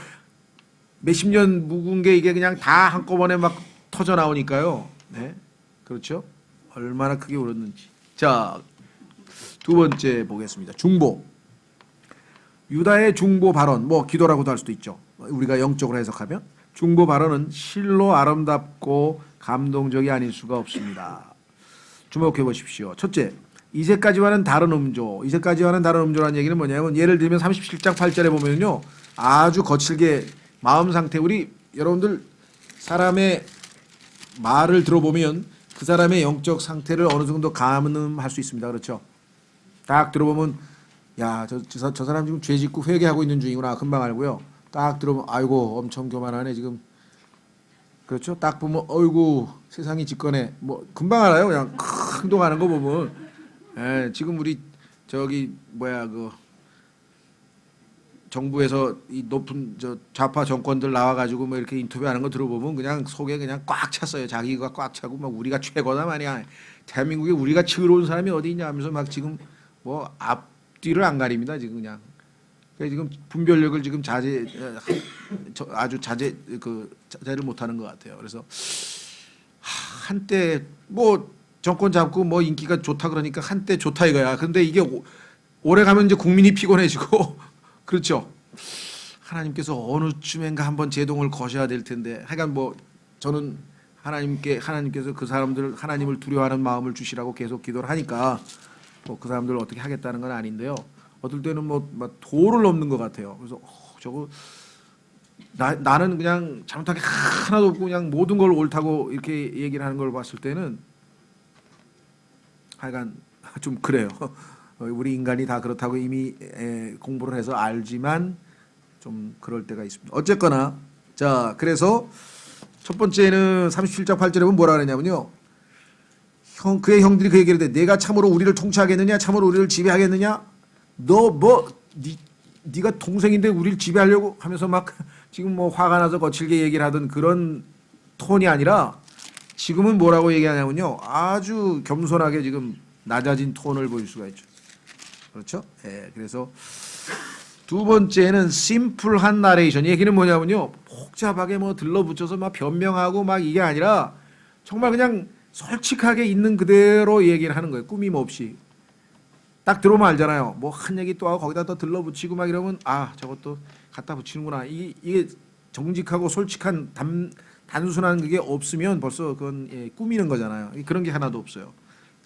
몇십 년 묵은 게 이게 그냥 다 한꺼번에 막 터져 나오니까요. 네, 그렇죠. 얼마나 크게 울었는지. 자, 두 번째 보겠습니다. 중보. 유다의 중보 발언, 뭐 기도라고도 할 수도 있죠. 우리가 영적으로 해석하면 중보 발언은 실로 아름답고 감동적이 아닐 수가 없습니다. 주목해 보십시오. 첫째, 이제까지와는 다른 음조. 이제까지와는 다른 음조라는 얘기는 뭐냐면 예를 들면 37장 8절에 보면요. 아주 거칠게 마음 상태, 우리 여러분들 사람의 말을 들어보면 그 사람의 영적 상태를 어느 정도 가늠할 수 있습니다. 그렇죠? 딱 들어보면 야, 저 사람 지금 죄 짓고 회개하고 있는 중이구나. 금방 알고요. 딱 들어보면 아이고 엄청 교만하네 지금. 그렇죠? 딱 보면 어이구 세상이 짓거네. 뭐 금방 알아요. 그냥 행동하는 거 보면. 예, 지금 우리 저기 뭐야 그 정부에서 이 높은 저 좌파 정권들 나와가지고 뭐 이렇게 인터뷰하는 거 들어보면 그냥 속에 그냥 꽉 찼어요. 자기가 꽉 차고 막 우리가 최고다 말이야. 대한민국에 우리가 지혜로운 사람이 어디 있냐 하면서 막 지금 뭐 앞뒤를 안 가립니다. 지금 그냥. 지금 분별력을 지금 아주 자제를 못하는 것 같아요. 그래서 한때 뭐 정권 잡고 뭐 인기가 좋다 그러니까 한때 좋다 이거야. 근데 이게 오래 가면 이제 국민이 피곤해지고 그렇죠. 하나님께서 어느 쯤엔가 한번 제동을 거셔야 될 텐데 하여간 뭐 저는 하나님께서 그 사람들 하나님을 두려워하는 마음을 주시라고 계속 기도를 하니까 뭐 그 사람들을 어떻게 하겠다는 건 아닌데요. 어떨 때는 뭐 도를 넘는 것 같아요. 그래서 저거 나는 그냥 잘못한 게 하나도 없고 그냥 모든 걸 옳다고 이렇게 얘기를 하는 걸 봤을 때는 하여간 좀 그래요. 우리 인간이 다 그렇다고 이미 공부를 해서 알지만 좀 그럴 때가 있습니다. 어쨌거나 자 그래서 첫 번째는 37장 8절에 보면 뭐라 그러냐면요. 그의 형들이 그 얘기를 해. 내가 참으로 우리를 통치하겠느냐? 참으로 우리를 지배하겠느냐? 너 네가 동생인데 우리를 지배하려고 하면서 막 지금 뭐 화가 나서 거칠게 얘기를 하던 그런 톤이 아니라 지금은 뭐라고 얘기하냐면요. 아주 겸손하게 지금 낮아진 톤을 보일 수가 있죠. 그렇죠? 예, 그래서 두 번째는 심플한 나레이션. 얘기는 뭐냐면요. 복잡하게 뭐 들러붙여서 막 변명하고 막 이게 아니라 정말 그냥 솔직하게 있는 그대로 얘기를 하는 거예요. 꾸밈 없이. 딱 들어오면 알잖아요. 뭐 한 얘기 또 하고 거기다 또 들러붙이고 막 이러면 아 저것도 갖다 붙이는구나. 이게 정직하고 솔직한 단순한 그게 없으면 벌써 그건 꾸미는 거잖아요. 그런 게 하나도 없어요.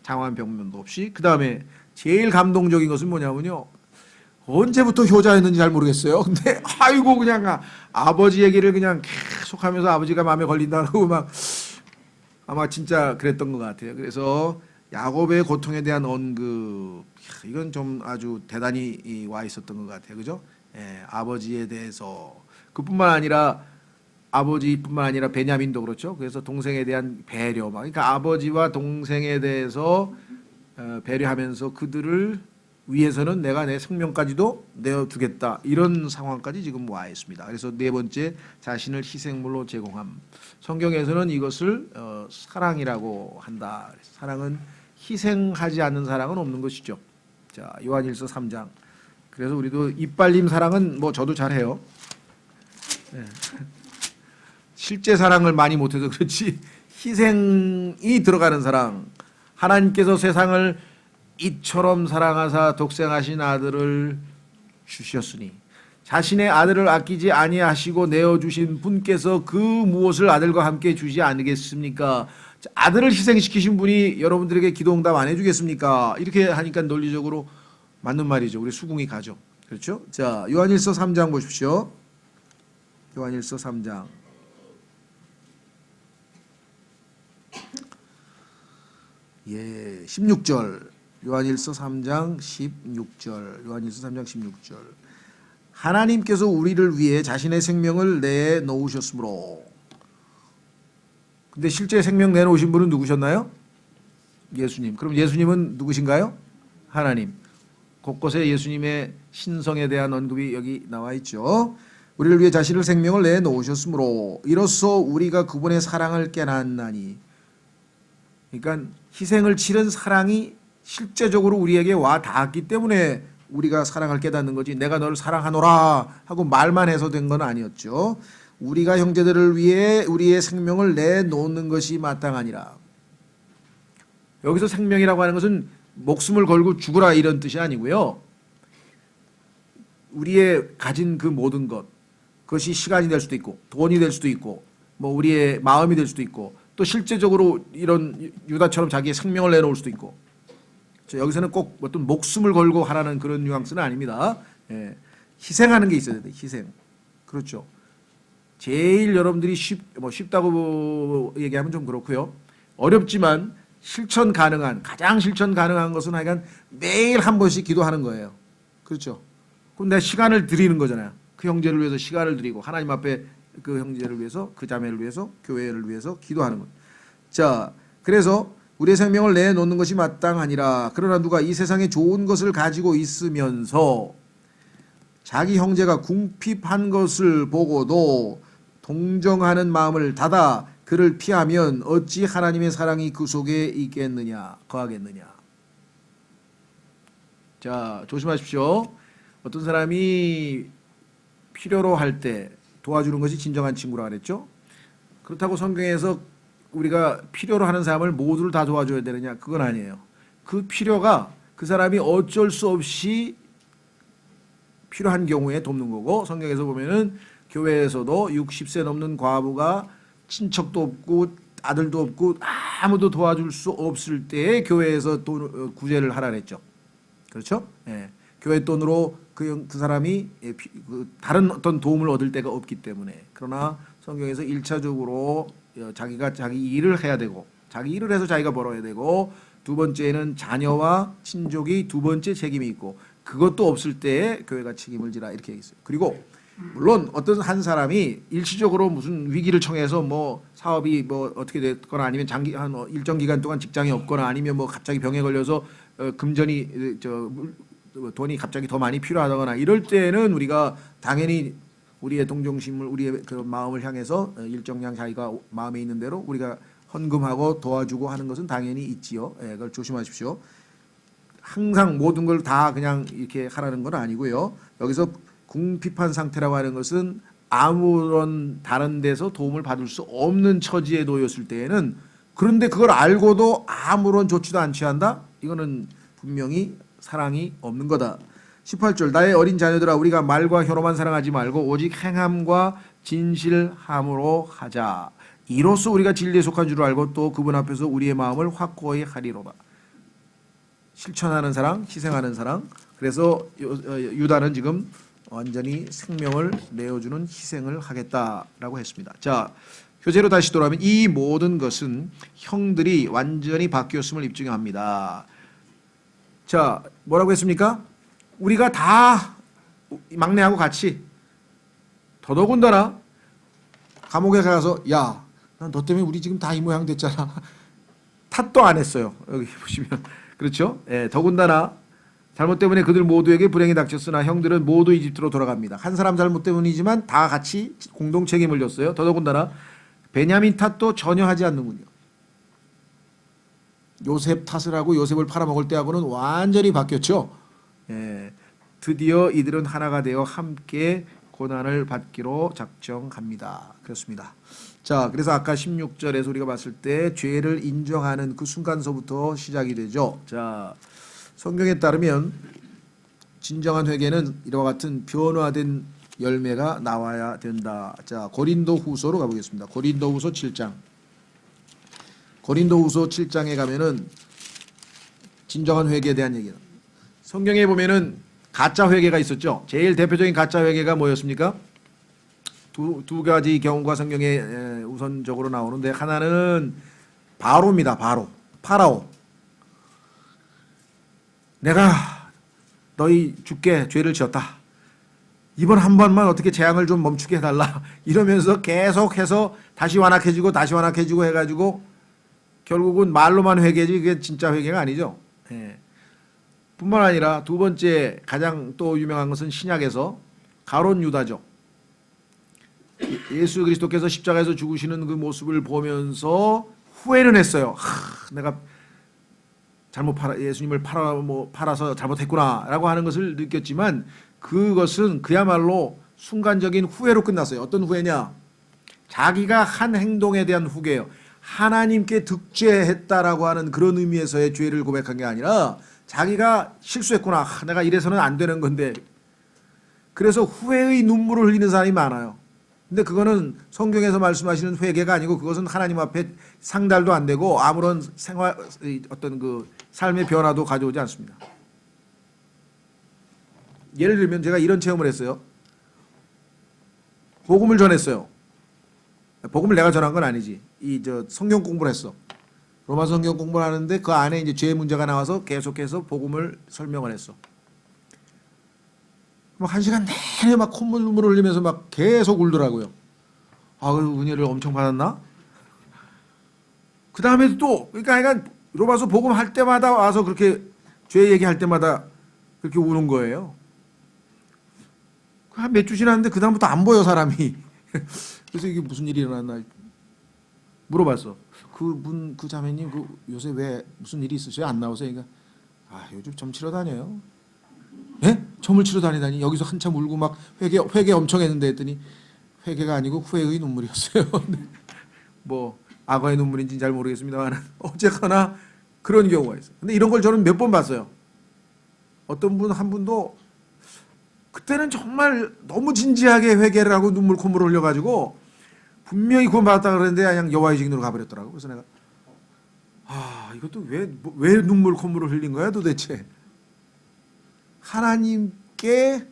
장황한 벽면도 없이. 그 다음에 제일 감동적인 것은 뭐냐면요. 언제부터 효자였는지 잘 모르겠어요. 근데 아이고 그냥 아버지 얘기를 그냥 계속하면서 아버지가 마음에 걸린다고 막 아마 진짜 그랬던 것 같아요. 그래서 야곱의 고통에 대한 언급 이건 좀 아주 대단히 와 있었던 것 같아요. 그죠? 예, 아버지에 대해서 그뿐만 아니라 아버지뿐만 아니라 베냐민도 그렇죠. 그래서 동생에 대한 배려 그러니까 아버지와 동생에 대해서 배려하면서 그들을 위해서는 내가 내 생명까지도 내어두겠다 이런 상황까지 지금 와 있습니다. 그래서 네 번째 자신을 희생물로 제공함. 성경에서는 이것을 사랑이라고 한다. 사랑은 희생하지 않는 사랑은 없는 것이죠. 자 요한일서 3장. 그래서 우리도 이빨림 사랑은 뭐 저도 잘해요. 네. 실제 사랑을 많이 못해서 그렇지 희생이 들어가는 사랑. 하나님께서 세상을 이처럼 사랑하사 독생하신 아들을 주셨으니 자신의 아들을 아끼지 아니하시고 내어주신 분께서 그 무엇을 아들과 함께 주지 않겠습니까? 아들을 희생시키신 분이 여러분들에게 기도응답 안 해주겠습니까? 이렇게 하니까 논리적으로 맞는 말이죠. 우리 수긍이 가죠. 그렇죠? 자 요한일서 3장 보십시오. 요한일서 3장 예 16절 요한일서 3장 16절 요한일서 3장 16절 하나님께서 우리를 위해 자신의 생명을 내놓으셨으므로 근데 실제 생명 내놓으신 분은 누구셨나요? 예수님. 그럼 예수님은 누구신가요? 하나님. 곳곳에 예수님의 신성에 대한 언급이 여기 나와 있죠. 우리를 위해 자신의 생명을 내놓으셨으므로 이로써 우리가 그분의 사랑을 깨닫나니 그러니까 희생을 치른 사랑이 실제적으로 우리에게 와 닿았기 때문에 우리가 사랑을 깨닫는 거지 내가 너를 사랑하노라 하고 말만 해서 된 건 아니었죠. 우리가 형제들을 위해 우리의 생명을 내놓는 것이 마땅하니라. 여기서 생명이라고 하는 것은 목숨을 걸고 죽으라 이런 뜻이 아니고요. 우리의 가진 그 모든 것, 그것이 시간이 될 수도 있고 돈이 될 수도 있고 뭐 우리의 마음이 될 수도 있고 또 실제적으로 이런 유다처럼 자기의 생명을 내놓을 수도 있고, 여기서는 꼭 어떤 목숨을 걸고 하라는 그런 뉘앙스는 아닙니다. 예. 희생하는 게 있어야 돼. 희생. 그렇죠. 제일 여러분들이 쉽다고 얘기하면 좀 그렇고요. 어렵지만 실천 가능한, 가장 실천 가능한 것은 하여간 매일 한 번씩 기도하는 거예요. 그렇죠. 그럼 내가 시간을 드리는 거잖아요. 그 형제를 위해서 시간을 드리고 하나님 앞에 그 형제를 위해서, 그 자매를 위해서, 교회를 위해서 기도하는 거예요. 자, 그래서 우리의 생명을 내놓는 것이 마땅하니라. 그러나 누가 이 세상에 좋은 것을 가지고 있으면서 자기 형제가 궁핍한 것을 보고도 동정하는 마음을 닫아 그를 피하면 어찌 하나님의 사랑이 그 속에 있겠느냐, 거하겠느냐. 자, 조심하십시오. 어떤 사람이 필요로 할 때 도와주는 것이 진정한 친구라 그랬죠. 그렇다고 성경에서 우리가 필요로 하는 사람을 모두를 다 도와줘야 되느냐, 그건 아니에요. 그 필요가 그 사람이 어쩔 수 없이 필요한 경우에 돕는 거고, 성경에서 보면은 교회에서도 60세 넘는 과부가 친척도 없고 아들도 없고 아무도 도와줄 수 없을 때에 교회에서 구제를 하라 그랬죠. 그렇죠? 예. 교회 돈으로 그 사람이 다른 어떤 도움을 얻을 데가 없기 때문에. 그러나 성경에서 1차적으로 자기가 자기 일을 해야 되고, 자기 일을 해서 자기가 벌어야 되고, 두 번째는 자녀와 친족이 두 번째 책임이 있고, 그것도 없을 때에 교회가 책임을 지라 이렇게 있어요. 그리고 물론 어떤 한 사람이 일시적으로 무슨 위기를 청해서 뭐 사업이 뭐 어떻게 됐거나 아니면 한 일정 기간 동안 직장이 없거나 아니면 뭐 갑자기 병에 걸려서 금전이 돈이 갑자기 더 많이 필요하다거나 이럴 때는 우리가 당연히 우리의 동정심을, 우리의 그 마음을 향해서 일정량 자기가 마음에 있는 대로 우리가 헌금하고 도와주고 하는 것은 당연히 있지요. 예, 그걸 조심하십시오. 항상 모든 걸 다 그냥 이렇게 하라는 건 아니고요. 여기서 궁핍한 상태라고 하는 것은 아무런 다른 데서 도움을 받을 수 없는 처지에 놓였을 때에는, 그런데 그걸 알고도 아무런 조치도 안 취한다? 이거는 분명히 사랑이 없는 거다. 18절 나의 어린 자녀들아 우리가 말과 혀로만 사랑하지 말고 오직 행함과 진실함으로 하자. 이로써 우리가 진리에 속한 줄 알고 또 그분 앞에서 우리의 마음을 확고히 하리로다. 실천하는 사랑, 희생하는 사랑. 그래서 유다는 지금 완전히 생명을 내어주는 희생을 하겠다라고 했습니다. 자, 교재로 다시 돌아오면 이 모든 것은 형들이 완전히 바뀌었음을 입증합니다. 자, 뭐라고 했습니까? 우리가 다 막내하고 같이, 더더군다나 감옥에 가서 야, 난 너 때문에 우리 지금 다 이 모양 됐잖아. 탓도 안 했어요. 여기 보시면. 그렇죠? 예, 더군다나 잘못 때문에 그들 모두에게 불행이 닥쳤으나 형들은 모두 이집트로 돌아갑니다. 한 사람 잘못 때문이지만 다 같이 공동 책임을 졌어요. 더더군다나 베냐민 탓도 전혀 하지 않는군요. 요셉 탓을 하고 요셉을 팔아먹을 때하고는 완전히 바뀌었죠. 예, 드디어 이들은 하나가 되어 함께 고난을 받기로 작정합니다. 그렇습니다. 자, 그래서 아까 16절에서 우리가 봤을 때 죄를 인정하는 그 순간서부터 시작이 되죠. 자, 성경에 따르면 진정한 회개는 이와 같은 변화된 열매가 나와야 된다. 자, 고린도후서로 가보겠습니다. 고린도후서 7장. 고린도후서 7장에 가면은 진정한 회개에 대한 얘기는, 성경에 보면은 가짜 회개가 있었죠. 제일 대표적인 가짜 회개가 뭐였습니까? 두 가지 경우가 성경에 우선적으로 나오는데, 하나는 바로입니다. 파라오. 내가 너희 주께 죄를 지었다. 이번 한 번만 어떻게 재앙을 좀 멈추게 해달라. 이러면서 계속해서 다시 완악해지고 해가지고 결국은 말로만 회개지 그게 진짜 회개가 아니죠. 예. 뿐만 아니라 두 번째 가장 또 유명한 것은 신약에서 가룟 유다죠. 예수 그리스도께서 십자가에서 죽으시는 그 모습을 보면서 후회는 했어요. 내가 예수님을 팔아서 잘못했구나라고 하는 것을 느꼈지만, 그것은 그야말로 순간적인 후회로 끝났어요. 어떤 후회냐? 자기가 한 행동에 대한 후회예요. 하나님께 득죄했다라고 하는 그런 의미에서의 죄를 고백한 게 아니라 자기가 실수했구나. 내가 이래서는 안 되는 건데. 그래서 후회의 눈물을 흘리는 사람이 많아요. 근데 그거는 성경에서 말씀하시는 회개가 아니고 그것은 하나님 앞에 상달도 안 되고 아무런 생활 어떤 그 삶의 변화도 가져오지 않습니다. 예를 들면 제가 이런 체험을 했어요. 복음을 전했어요. 복음을 내가 전한 건 아니지. 성경 공부를 했어. 로마 성경 공부를 하는데 그 안에 이제 죄 문제가 나와서 계속해서 복음을 설명을 했어. 막 1시간 내내 막 콧물을 흘리면서 막 계속 울더라고요. 아, 그 은혜를 엄청 받았나? 그 다음에도 또, 그러니까 로마서 복음할 때마다 와서 그렇게 죄 얘기할 때마다 그렇게 우는 거예요. 한 몇 주 지났는데 그 다음부터 안 보여 사람이. 그래서 이게 무슨 일이 일어났나 물어봤어. 그 자매님 요새 왜 무슨 일이 있으세요? 안 나오세요? 그러니까 요즘 점 치러 다녀요. 예? 점을 치러 다니다니 여기서 한참 울고 막 회개 엄청 했는데 했더니 회개가 아니고 후회의 눈물이었어요. 뭐 악어의 눈물인지는 잘 모르겠습니다만 어쨌거나 그런 경우가 있어요. 근데 이런 걸 저는 몇 번 봤어요. 어떤 분 한 분도 그때는 정말 너무 진지하게 회개를 하고 눈물 콧물을 흘려가지고 분명히 구원받았다 그랬는데 그냥 여호와의 증인으로 가버렸더라고. 그래서 내가 이것도 왜 눈물 콧물을 흘린 거야 도대체. 하나님께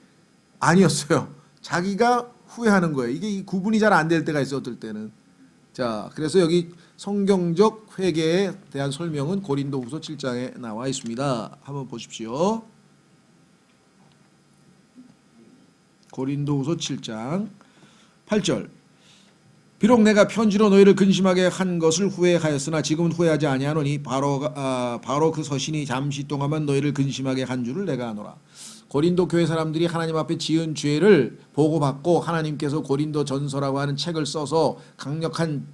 아니었어요. 자기가 후회하는 거예요. 이게 이 구분이 잘 안 될 때가 있어요. 어떨 때는. 자, 그래서 여기 성경적 회개에 대한 설명은 고린도후서 7장에 나와 있습니다. 한번 보십시오. 고린도후서 7장 8절. 비록 내가 편지로 너희를 근심하게 한 것을 후회하였으나 지금은 후회하지 아니하노니 바로 그 서신이 잠시 동안만 너희를 근심하게 한 줄을 내가 아노라. 고린도 교회 사람들이 하나님 앞에 지은 죄를 보고받고 하나님께서 고린도 전서라고 하는 책을 써서 강력한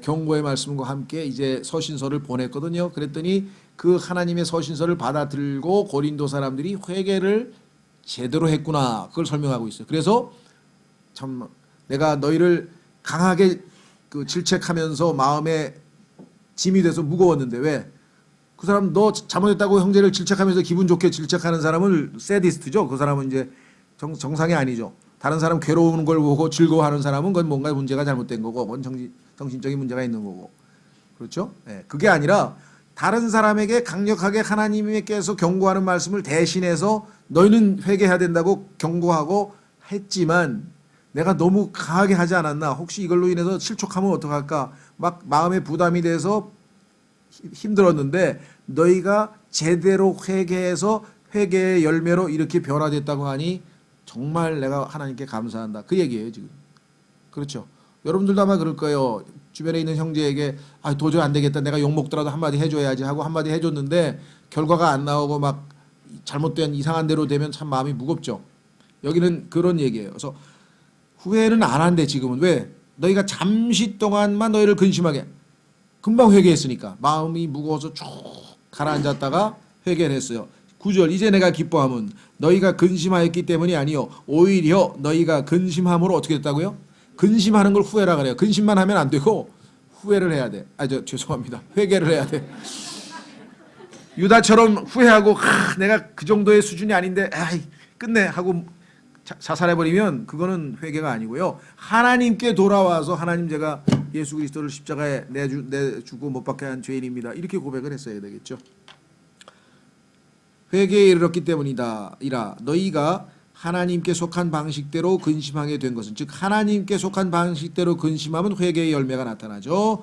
경고의 말씀과 함께 이제 서신서를 보냈거든요. 그랬더니 그 하나님의 서신서를 받아들고 고린도 사람들이 회개를 제대로 했구나. 그걸 설명하고 있어요. 그래서 참 내가 너희를 강하게 질책하면서 마음에 짐이 돼서 무거웠는데 왜? 그 사람 너 잘못했다고 형제를 질책하면서 기분 좋게 질책하는 사람은 세디스트죠. 그 사람은 이제 정상이 아니죠. 다른 사람 괴로우는 걸 보고 즐거워하는 사람은 그건 뭔가 문제가 잘못된 거고 그건 정신적인 문제가 있는 거고. 그렇죠? 네, 그게 아니라 다른 사람에게 강력하게 하나님께서 경고하는 말씀을 대신해서 너희는 회개해야 된다고 경고하고 했지만 내가 너무 강하게 하지 않았나? 혹시 이걸로 인해서 실족하면 어떡할까? 막 마음에 부담이 돼서 힘들었는데 너희가 제대로 회개해서 회개의 열매로 이렇게 변화됐다고 하니 정말 내가 하나님께 감사한다. 그 얘기예요 지금. 그렇죠. 여러분들도 아마 그럴 거예요. 주변에 있는 형제에게 도저히 안 되겠다. 내가 욕먹더라도 한마디 해줘야지 하고 한마디 해줬는데 결과가 안 나오고 막 잘못된 이상한 대로 되면 참 마음이 무겁죠. 여기는 그런 얘기예요. 그래서 후회는 안 한대 지금은. 왜? 너희가 잠시 동안만 너희를 근심하게. 금방 회개했으니까. 마음이 무거워서 쭉 가라앉았다가 회개를 했어요. 9절. 이제 내가 기뻐함은 너희가 근심하였기 때문이 아니요 오히려 너희가 근심함으로 어떻게 됐다고요? 근심하는 걸 후회라 그래요. 근심만 하면 안 되고 후회를 해야 돼. 죄송합니다. 회개를 해야 돼. 유다처럼 후회하고 내가 그 정도의 수준이 아닌데 끝내 하고 자살해버리면 그거는 회개가 아니고요. 하나님께 돌아와서 하나님 제가 예수 그리스도를 십자가에 내주고 못 박게 한 죄인입니다. 이렇게 고백을 했어야 되겠죠. 회개에 이르렀기 때문이다. 너희가 하나님께 속한 방식대로 근심하게 된 것은 즉 하나님께 속한 방식대로 근심하면 회개의 열매가 나타나죠.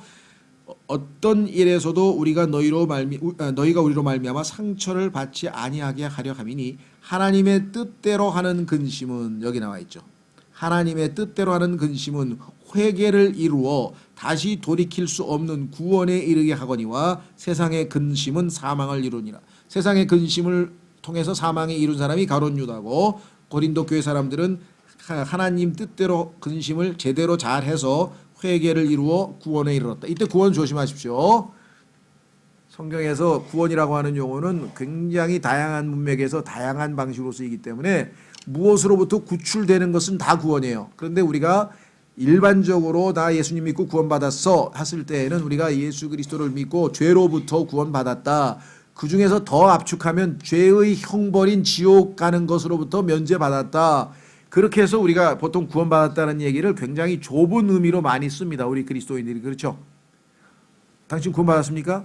어떤 일에서도 너희가 우리로 말미암아 상처를 받지 아니하게 하려 함이니 하나님의 뜻대로 하는 근심은 여기 나와 있죠. 하나님의 뜻대로 하는 근심은 회개를 이루어 다시 돌이킬 수 없는 구원에 이르게 하거니와 세상의 근심은 사망을 이루니라. 세상의 근심을 통해서 사망에 이룬 사람이 가룟 유다고 고린도 교회 사람들은 하나님 뜻대로 근심을 제대로 잘해서 회개를 이루어 구원에 이르렀다. 이때 구원 조심하십시오. 성경에서 구원이라고 하는 용어는 굉장히 다양한 문맥에서 다양한 방식으로 쓰이기 때문에 무엇으로부터 구출되는 것은 다 구원이에요. 그런데 우리가 일반적으로 나 예수님 믿고 구원받았어 했을 때에는 우리가 예수 그리스도를 믿고 죄로부터 구원받았다. 그 중에서 더 압축하면 죄의 형벌인 지옥 가는 것으로부터 면제받았다. 그렇게 해서 우리가 보통 구원받았다는 얘기를 굉장히 좁은 의미로 많이 씁니다. 우리 그리스도인들이. 그렇죠? 당신 구원받았습니까?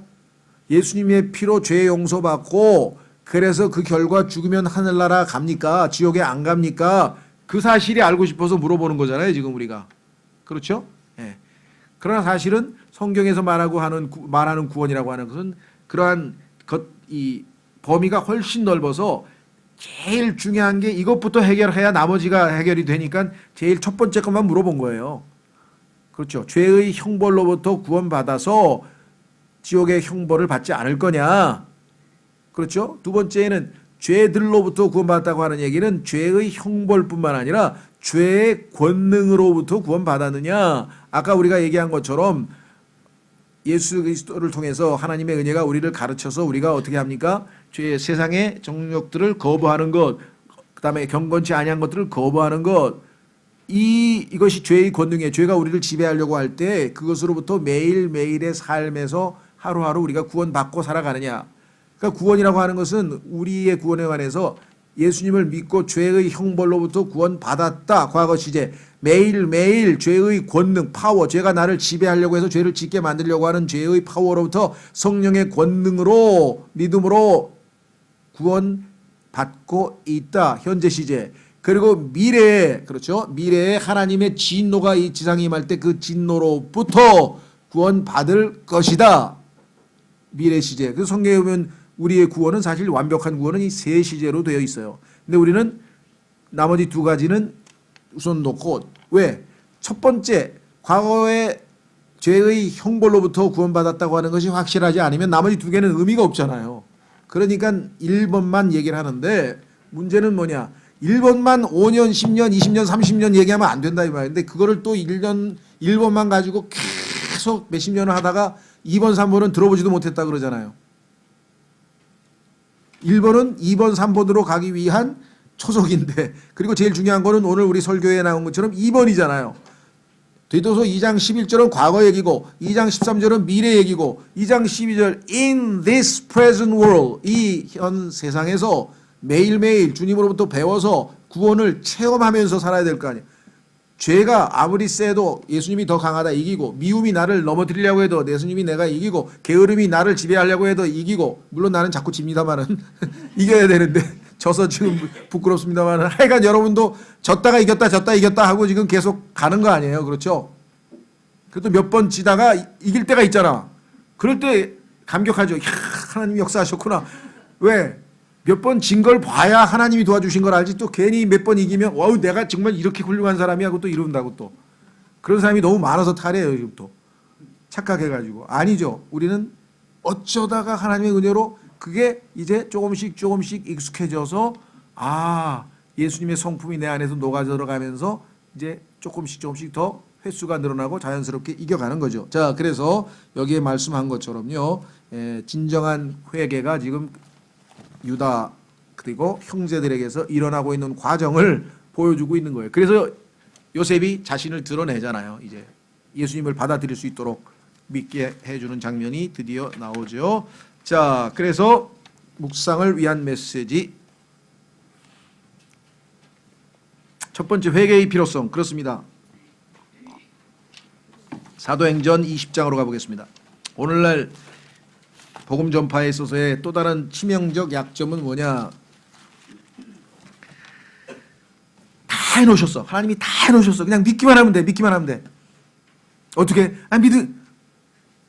예수님의 피로 죄 용서받고 그래서 그 결과 죽으면 하늘나라 갑니까? 지옥에 안 갑니까? 그 사실이 알고 싶어서 물어보는 거잖아요. 지금 우리가. 그렇죠? 예. 그러나 사실은 성경에서 말하는 구원이라고 하는 것은 그러한 이 범위가 훨씬 넓어서 제일 중요한 게 이것부터 해결해야 나머지가 해결이 되니까 제일 첫 번째 것만 물어본 거예요. 그렇죠. 죄의 형벌로부터 구원받아서 지옥의 형벌을 받지 않을 거냐. 그렇죠. 두 번째는 죄들로부터 구원받았다고 하는 얘기는 죄의 형벌뿐만 아니라 죄의 권능으로부터 구원받았느냐. 아까 우리가 얘기한 것처럼 예수 그리스도를 통해서 하나님의 은혜가 우리를 가르쳐서 우리가 어떻게 합니까? 세상의 정욕들을 거부하는 것, 그 다음에 경건치 아니한 것들을 거부하는 것, 이것이 죄의 권능이에요. 죄가 우리를 지배하려고 할 때 그것으로부터 매일매일의 삶에서 하루하루 우리가 구원받고 살아가느냐. 그러니까 구원이라고 하는 것은 우리의 구원에 관해서 예수님을 믿고 죄의 형벌로부터 구원받았다. 과거 시제. 매일매일 죄의 권능, 파워, 죄가 나를 지배하려고 해서 죄를 짓게 만들려고 하는 죄의 파워로부터 성령의 권능으로 믿음으로 구원받고 있다. 현재 시제. 그리고 미래에, 그렇죠? 미래에 하나님의 진노가 이 지상에 임할 때 그 진노로부터 구원받을 것이다. 미래 시제. 그 성경에 보면 우리의 구원은 사실 완벽한 구원은 이 세 시제로 되어 있어요. 근데 우리는 나머지 두 가지는 우선 놓고, 왜? 첫 번째, 과거의 죄의 형벌로부터 구원받았다고 하는 것이 확실하지 않으면 나머지 두 개는 의미가 없잖아요. 그러니까 1번만 얘기를 하는데 문제는 뭐냐? 1번만 5년, 10년, 20년, 30년 얘기하면 안 된다 이 말인데 그거를 또 1번만 가지고 계속 몇십 년을 하다가 2번, 3번은 들어보지도 못했다 그러잖아요. 1번은 2번, 3번으로 가기 위한 초석인데 그리고 제일 중요한 거는 오늘 우리 설교에 나온 것처럼 2번이잖아요. 디도서 2장 11절은 과거 얘기고 2장 13절은 미래 얘기고 2장 12절 in this present world 이 현 세상에서 매일매일 주님으로부터 배워서 구원을 체험하면서 살아야 될 거 아니에요. 죄가 아무리 세도 예수님이 더 강하다 이기고 미움이 나를 넘어뜨리려고 해도 예수님이 내가 이기고 게으름이 나를 지배하려고 해도 이기고 물론 나는 자꾸 집니다만은 이겨야 되는데 져서 지금 부끄럽습니다만은 하여간 여러분도 졌다가 이겼다 졌다 이겼다 하고 지금 계속 가는 거 아니에요. 그렇죠? 그래도 몇 번 지다가 이길 때가 있잖아. 그럴 때 감격하죠. 야, 하나님이 역사하셨구나. 왜? 몇 번 진 걸 봐야 하나님이 도와주신 걸 알지 또 괜히 몇 번 이기면 와우 내가 정말 이렇게 훌륭한 사람이야 하고 또 이런다고 또 그런 사람이 너무 많아서 탈해요. 지금 또 착각해가지고 아니죠. 우리는 어쩌다가 하나님의 은혜로 그게 이제 조금씩 익숙해져서 아 예수님의 성품이 내 안에서 녹아 들어가면서 이제 조금씩 더 횟수가 늘어나고 자연스럽게 이겨가는 거죠. 자 그래서 여기에 말씀한 것처럼요. 진정한 회개가 지금 유다 그리고 형제들에게서 일어나고 있는 과정을 보여주고 있는 거예요. 그래서 요셉이 자신을 드러내잖아요. 이제 예수님을 받아들일 수 있도록 믿게 해주는 장면이 드디어 나오죠. 자, 그래서 묵상을 위한 메시지 첫 번째 회개의 필요성 그렇습니다. 사도행전 20장으로 가보겠습니다. 오늘날 복음 전파에 있어서의 또 다른 치명적 약점은 뭐냐? 다 해놓으셨어. 하나님이 다 해놓으셨어. 그냥 믿기만 하면 돼. 믿기만 하면 돼. 어떻게? 아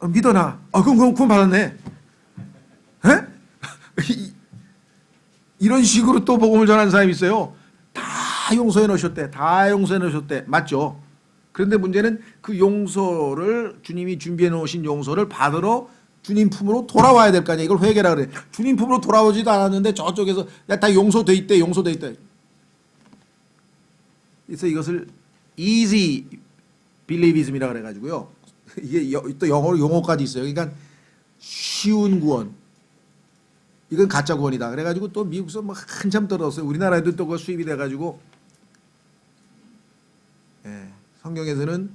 믿어놔. 그럼 구원 받았네. 에? 이런 식으로 또 복음을 전하는 사람이 있어요. 다 용서해 놓으셨대. 다 용서해 놓으셨대. 맞죠? 그런데 문제는 그 용서를 주님이 준비해 놓으신 용서를 받으러 주님 품으로 돌아와야 될 거 아니야. 이걸 회개라 그래. 주님 품으로 돌아오지도 않았는데 저쪽에서 야, 다 용서돼 있대. 용서돼 있대. 그래서 이것을 easy believism이라 그래 가지고요. 이게 또 영어로 용어까지 있어요. 그러니까 쉬운 구원. 이건 가짜 구원이다. 그래 가지고 또 미국에서 막 한참 떨어졌어요. 우리나라에도 또 그거 수입이 돼 가지고 성경에서는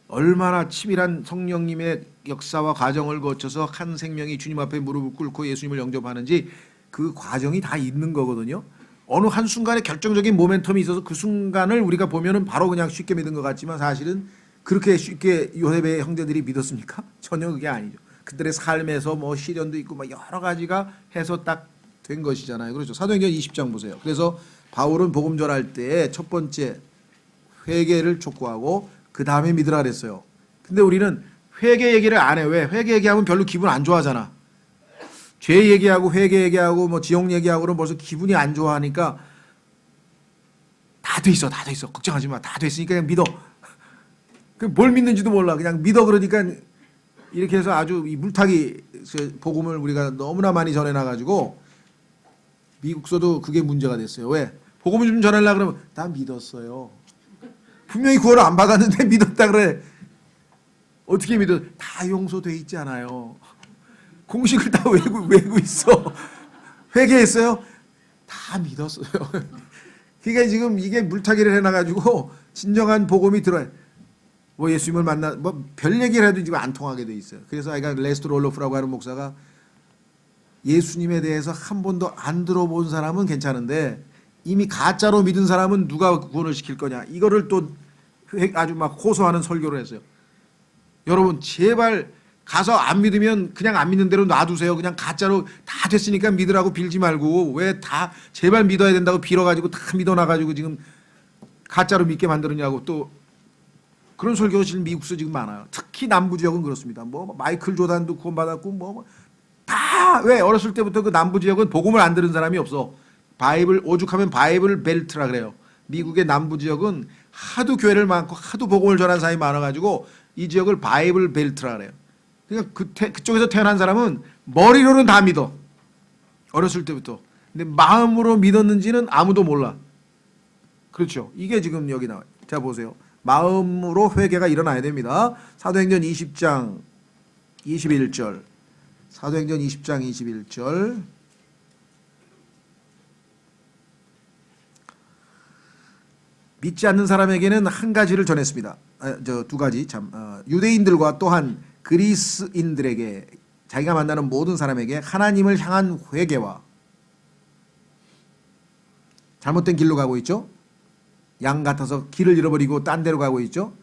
얼마나 치밀한 성령님의 역사와 과정을 거쳐서 한 생명이 주님 앞에 무릎을 꿇고 예수님을 영접하는지 그 과정이 다 있는 거거든요. 어느 한순간에 결정적인 모멘텀이 있어서 그 순간을 우리가 보면은 바로 그냥 쉽게 믿은 것 같지만 사실은 그렇게 쉽게 요셉의 형제들이 믿었습니까? 전혀 그게 아니죠. 그들의 삶에서 뭐 시련도 있고 막 여러 가지가 해서 딱 된 것이잖아요. 그렇죠. 사도행전 20장 보세요. 그래서 바울은 복음 전할 때 첫 번째 회개를 촉구하고 그 다음에 믿으라 그랬어요. 근데 우리는 회개 얘기를 안 해. 왜? 회개 얘기하면 별로 기분 안 좋아하잖아. 죄 얘기하고 회개 얘기하고 뭐 지옥 얘기하고 그러면 벌써 기분이 안 좋아하니까 다 돼 있어. 걱정하지 마. 다 됐으니까 그냥 믿어. 뭘 믿는지도 몰라. 그냥 믿어. 그러니까 이렇게 해서 아주 이 물타기 복음을 우리가 너무나 많이 전해놔가지고 미국서도 그게 문제가 됐어요. 왜? 복음을 좀 전하려고 그러면 나 믿었어요. 분명히 구원을 안 받았는데 믿었다 그래. 어떻게 믿어? 다 용서돼 있잖아요. 공식을 다 외우고 있어. 회개했어요? 다 믿었어요. 그러니까 지금 이게 물타기를 해놔가지고 진정한 복음이 들어요. 뭐 예수님을 만나 뭐 별 얘기를 해도 지금 안 통하게 돼 있어요. 그래서 아이가 레스토 롤로프라고 하는 목사가 예수님에 대해서 한 번도 안 들어본 사람은 괜찮은데 이미 가짜로 믿은 사람은 누가 구원을 시킬 거냐. 이거를 또 아주 막 호소하는 설교를 했어요. 여러분 제발 가서 안 믿으면 그냥 안 믿는 대로 놔두세요. 그냥 가짜로 다 됐으니까 믿으라고 빌지 말고 왜 다 제발 믿어야 된다고 빌어가지고 다 믿어놔가지고 지금 가짜로 믿게 만드느냐고 또 그런 설교가 지금 미국서 지금 많아요. 특히 남부 지역은 그렇습니다. 뭐 마이클 조단도 구원받았고 뭐 다 왜 어렸을 때부터 그 남부 지역은 복음을 안 들은 사람이 없어. 바이블 오죽하면 바이블 벨트라 그래요. 미국의 남부 지역은 하도 교회를 많고 하도 복음을 전한 사람이 많아가지고 이 지역을 바이블 벨트라 그래요. 그러니까 그쪽에서 태어난 사람은 머리로는 다 믿어. 어렸을 때부터. 근데 마음으로 믿었는지는 아무도 몰라. 그렇죠. 이게 지금 여기 나와요. 자 보세요. 마음으로 회개가 일어나야 됩니다. 사도행전 20장 21절. 사도행전 20장 21절. 믿지 않는 사람에게는 한 가지를 전했습니다. 두 가지 참 유대인들과 또한 그리스인들에게 자기가 만나는 모든 사람에게 하나님을 향한 회개와 잘못된 길로 가고 있죠. 양 같아서 길을 잃어버리고 딴 데로 가고 있죠.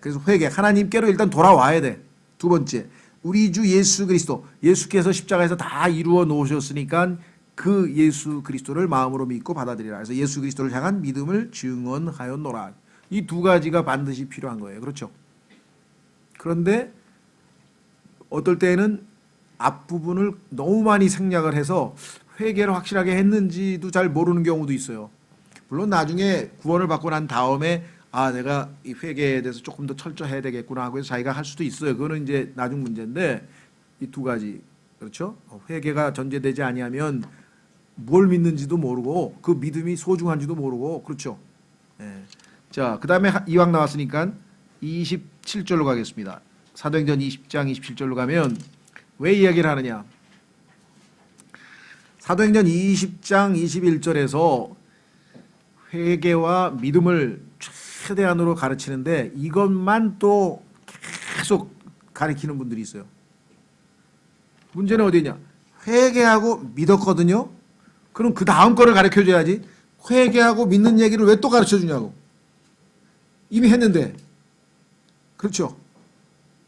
그래서 회개 하나님께로 일단 돌아와야 돼. 두 번째 우리 주 예수 그리스도 예수께서 십자가에서 다 이루어 놓으셨으니까 그 예수 그리스도를 마음으로 믿고 받아들이라. 그래서 예수 그리스도를 향한 믿음을 증언하였노라. 이 두 가지가 반드시 필요한 거예요. 그렇죠? 그런데 어떨 때는 앞부분을 너무 많이 생략을 해서 회개를 확실하게 했는지도 잘 모르는 경우도 있어요. 물론 나중에 구원을 받고 난 다음에 아 내가 이 회개에 대해서 조금 더 철저해야 되겠구나 하고 해서 자기가 할 수도 있어요. 그거는 이제 나중 문제인데 이 두 가지 그렇죠? 회개가 전제되지 아니하면 뭘 믿는지도 모르고 그 믿음이 소중한지도 모르고 그렇죠? 자, 그 다음에 이왕 나왔으니까 27절로 가겠습니다. 사도행전 20장 27절로 가면 왜 이야기를 하느냐? 사도행전 20장 21절에서 회개와 믿음을 최대한으로 가르치는데 이것만 또 계속 가르치는 분들이 있어요. 문제는 어디냐? 회개하고 믿었거든요. 그럼 그 다음 거를 가르쳐줘야지. 회개하고 믿는 얘기를 왜 또 가르쳐주냐고. 이미 했는데. 그렇죠?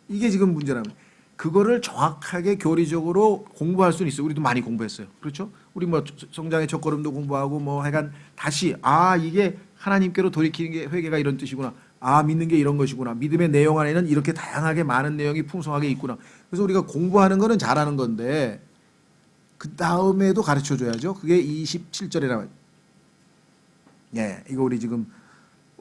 이게 지금 문제라면. 그거를 정확하게 교리적으로 공부할 수는 있어요. 우리도 많이 공부했어요. 그렇죠? 우리 뭐 성장의 첫걸음도 공부하고 뭐 하여간 다시 아 이게 하나님께로 돌이키는 게 회개가 이런 뜻이구나. 아 믿는 게 이런 것이구나. 믿음의 내용 안에는 이렇게 다양하게 많은 내용이 풍성하게 있구나. 그래서 우리가 공부하는 거는 잘하는 건데 그 다음에도 가르쳐줘야죠. 그게 27절에 나와요. 예, 이거 우리 지금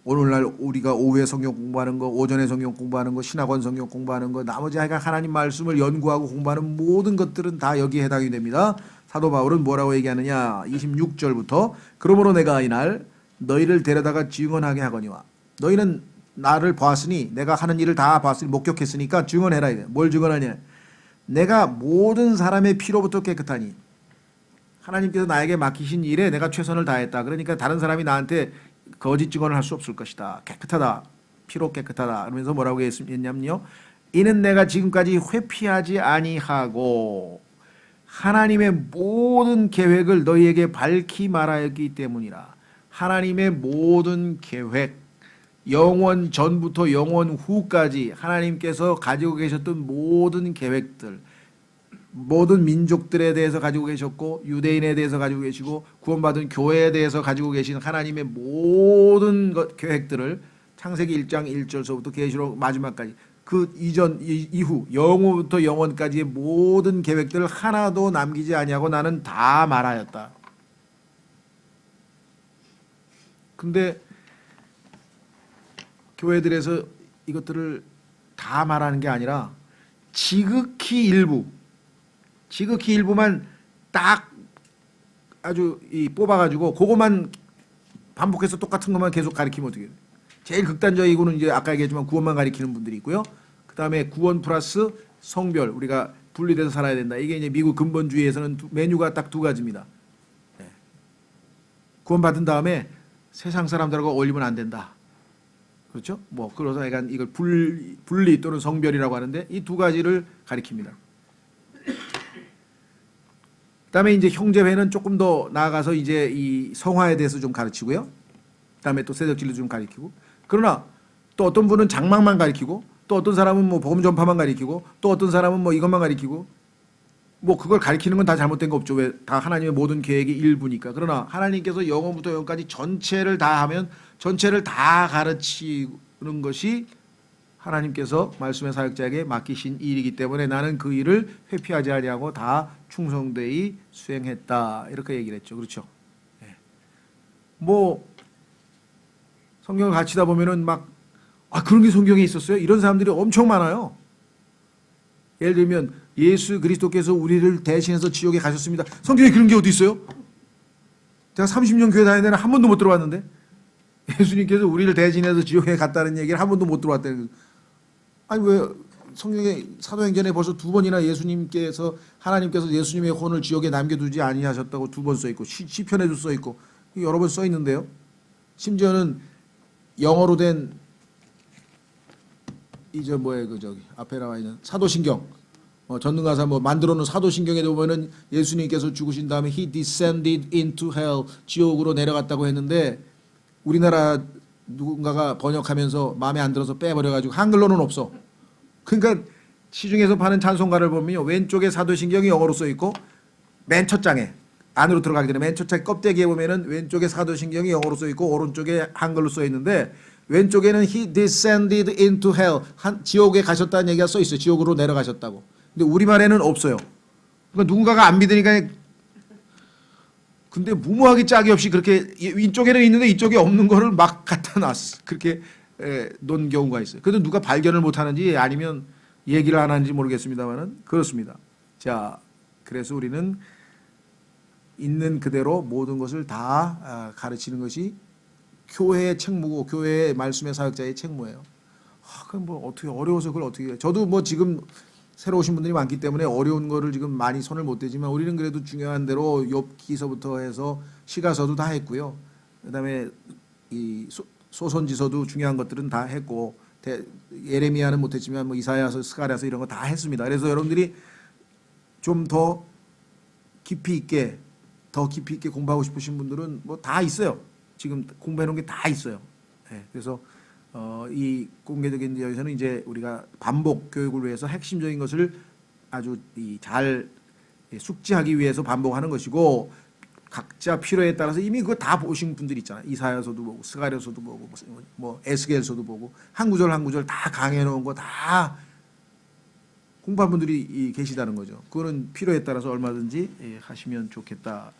오늘날 우리가 오후에 성경 공부하는 거, 오전에 성경 공부하는 거, 신학원 성경 공부하는 거, 나머지 하여간 하나님 말씀을 연구하고 공부하는 모든 것들은 다 여기에 해당이 됩니다. 사도 바울은 뭐라고 얘기하느냐? 26절부터 그러므로 내가 이날 너희를 데려다가 증언하게 하거니와 너희는 나를 보았으니 내가 하는 일을 다 봤으니 목격했으니까 증언해라. 뭘 증언하냐? 내가 모든 사람의 피로부터 깨끗하니 하나님께서 나에게 맡기신 일에 내가 최선을 다했다. 그러니까 다른 사람이 나한테 거짓 증언을 할 수 없을 것이다. 깨끗하다. 피로 깨끗하다. 그러면서 뭐라고 했냐면요. 이는 내가 지금까지 회피하지 아니하고 하나님의 모든 계획을 너희에게 밝히 말하였기 때문이라. 하나님의 모든 계획, 영원 전부터 영원 후까지 하나님께서 가지고 계셨던 모든 계획들, 모든 민족들에 대해서 가지고 계셨고 유대인에 대해서 가지고 계시고 구원받은 교회에 대해서 가지고 계신 하나님의 모든 계획들을 창세기 1장 1절서부터 계시록 마지막까지 그 이전 이후 영원부터 영원까지의 모든 계획들을 하나도 남기지 아니하고 나는 다 말하였다. 근데 교회들에서 이것들을 다 말하는 게 아니라 지극히 일부만 딱 아주 뽑아가지고 그것만 반복해서 똑같은 것만 계속 가리키면 어떻게 돼요? 제일 극단적이고는 이제 아까 얘기했지만 구원만 가리키는 분들이 있고요. 그 다음에 구원 플러스 성별, 우리가 분리돼서 살아야 된다. 이게 이제 미국 근본주의에서는 메뉴가 딱 두 가지입니다. 네. 구원받은 다음에 세상 사람들하고 어울리면 안 된다. 그렇죠? 뭐 그래서 약간 이걸 분리 또는 성별이라고 하는데 이 두 가지를 가리킵니다. 그다음에 이제 형제회는 조금 더 나아가서 이제 이 성화에 대해서 좀 가르치고요. 그다음에 또 세력 진리 좀 가르치고. 그러나 또 어떤 분은 장막만 가르치고 또 어떤 사람은 뭐 복음 전파만 가르치고 또 어떤 사람은 뭐 이것만 가르치고 뭐 그걸 가르치는 건 다 잘못된 거 없죠. 왜? 다 하나님의 모든 계획의 일부니까. 그러나 하나님께서 영원부터 영원까지 전체를 다 하면 전체를 다 가르치는 것이 하나님께서 말씀의 사역자에게 맡기신 일이기 때문에 나는 그 일을 회피하지 아니하고 다 충성되이 수행했다. 이렇게 얘기를 했죠. 그렇죠? 네. 뭐 성경을 가르치다 보면은 막 그런 게 성경에 있었어요? 이런 사람들이 엄청 많아요. 예를 들면 예수 그리스도께서 우리를 대신해서 지옥에 가셨습니다. 성경에 그런 게 어디 있어요? 제가 30년 교회 다니는 데는 한 번도 못 들어봤는데 예수님께서 우리를 대신해서 지옥에 갔다는 얘기를 한 번도 못 들어봤다는. 아니 왜 성경에 사도행전에 벌써 두 번이나 예수님께서 하나님께서 예수님의 혼을 지옥에 남겨두지 아니하셨다고 두 번 써 있고 시편에도 써 있고 여러 번 써 있는데요. 심지어는 영어로 된 이제 뭐예요 그 저기 앞에 나와 있는 사도신경 전능가사 뭐 만들어 놓은 사도신경에 보면은 예수님께서 죽으신 다음에 he descended into hell 지옥으로 내려갔다고 했는데 우리나라 누군가가 번역하면서 마음에 안 들어서 빼버려가지고 한글로는 없어. 그러니까 시중에서 파는 찬송가를 보면요 왼쪽에 사도신경이 영어로 써 있고 맨 첫 장에 안으로 들어가게 되면 맨 첫 장 껍데기에 보면은 왼쪽에 사도신경이 영어로 써 있고 오른쪽에 한글로 써 있는데 왼쪽에는 he descended into hell 지옥에 가셨다는 얘기가 써 있어요. 지옥으로 내려가셨다고. 근데 우리말에는 없어요. 그러니까 누군가가 안 믿으니까 근데 무모하게 짝이 없이 그렇게 이쪽에는 있는데 이쪽에 없는 거를 막 갖다 놨어. 그렇게 놓은 경우가 있어요. 그래도 누가 발견을 못 하는지 아니면 얘기를 안 하는지 모르겠습니다만은 그렇습니다. 자, 그래서 우리는 있는 그대로 모든 것을 다 가르치는 것이 교회의 책무고 교회의 말씀의 사역자의 책무예요. 그럼 뭐 어떻게 어려워서 그걸 어떻게 해요? 저도 뭐 지금 새로 오신 분들이 많기 때문에 어려운 거를 지금 많이 손을 못 대지만 우리는 그래도 중요한 대로 욥기서부터 해서 시가서도 다 했고요. 그다음에 이 소선지서도 중요한 것들은 다 했고 예레미야는 못했지만 뭐 이사야서, 스가랴서 이런 거 다 했습니다. 그래서 여러분들이 좀 더 깊이 있게 공부하고 싶으신 분들은 뭐 다 있어요. 지금 공부해 놓은 게 다 있어요. 네, 그래서 이 공개적인 여기서는 이제 우리가 반복 교육을 위해서 핵심적인 것을 아주 잘 숙지하기 위해서 반복하는 것이고 각자 필요에 따라서 이미 그거 다 보신 분들이 있잖아요. 이사야서도 보고 스가랴서도 보고 뭐 에스겔서도 보고 한 구절 한 구절 다 강해 놓은 거 다 공부한 분들이 계시다는 거죠. 그거는 필요에 따라서 얼마든지 하시면 좋겠다.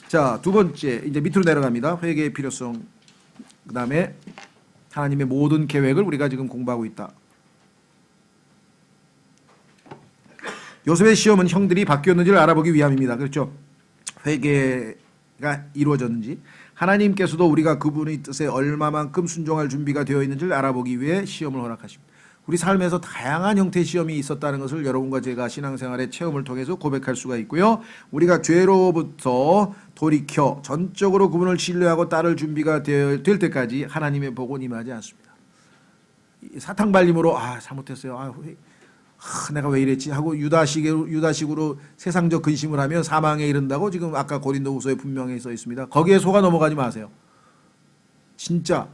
자, 두 번째 이제 밑으로 내려갑니다. 회개의 필요성. 그다음에 하나님의 모든 계획을 우리가 지금 공부하고 있다. 요셉의 시험은 형들이 바뀌었는지를 알아보기 위함입니다. 그렇죠? 회개가 이루어졌는지 하나님께서도 우리가 그분의 뜻에 얼마만큼 순종할 준비가 되어 있는지를 알아보기 위해 시험을 허락하십니다. 우리 삶에서 다양한 형태의 시험이 있었다는 것을 여러분과 제가 신앙생활의 체험을 통해서 고백할 수가 있고요. 우리가 죄로부터 돌이켜 전적으로 그분을 신뢰하고 따를 준비가 될 때까지 하나님의 복은 임하지 않습니다. 사탕 발림으로 잘못했어요. 내가 왜 이랬지 하고 유다식으로 세상적 근심을 하면 사망에 이른다고 지금 아까 고린도후서에 분명히 써 있습니다. 거기에 속아 넘어가지 마세요. 진짜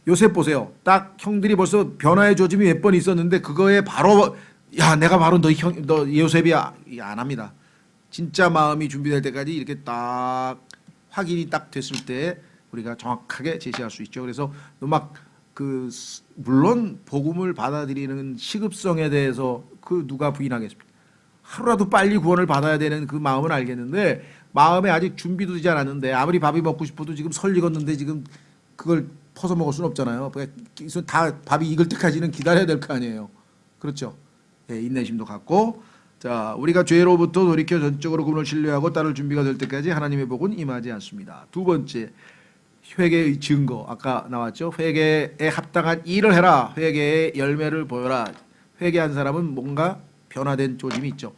요셉 보세요. 딱 형들이 벌써 변화의 조짐이 몇 번 있었는데 그거에 바로 내가 바로 너 요셉이야 안 합니다. 진짜 마음이 준비될 때까지 이렇게 딱 확인이 딱 됐을 때 우리가 정확하게 제시할 수 있죠. 그래서 물론 복음을 받아들이는 시급성에 대해서 누가 부인하겠습니까? 하루라도 빨리 구원을 받아야 되는 그 마음은 알겠는데 마음에 아직 준비도 되지 않았는데 아무리 밥이 먹고 싶어도 지금 설 익었는데 지금 그걸 퍼서 먹을 수는 없잖아요. 다 밥이 익을 때까지는 기다려야 될 거 아니에요. 그렇죠? 인내심도 갖고 자 우리가 죄로부터 돌이켜 전적으로 그분을 신뢰하고 따를 준비가 될 때까지 하나님의 복은 임하지 않습니다. 두 번째 회개의 증거 아까 나왔죠. 회개에 합당한 일을 해라. 회개의 열매를 보여라. 회개한 사람은 뭔가 변화된 조짐이 있죠.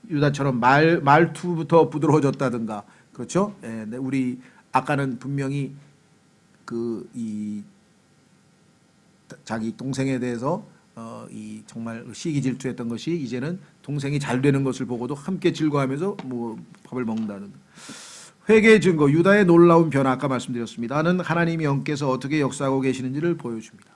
유다처럼 말투부터 부드러워졌다든가 그렇죠. 우리 아까는 분명히 자기 동생에 대해서 정말 시기 질투했던 것이 이제는 동생이 잘 되는 것을 보고도 함께 즐거워하면서 밥을 먹는다든가. 회개의 증거, 유다의 놀라운 변화 아까 말씀드렸습니다는 하나님이 영께서 어떻게 역사하고 계시는지를 보여줍니다.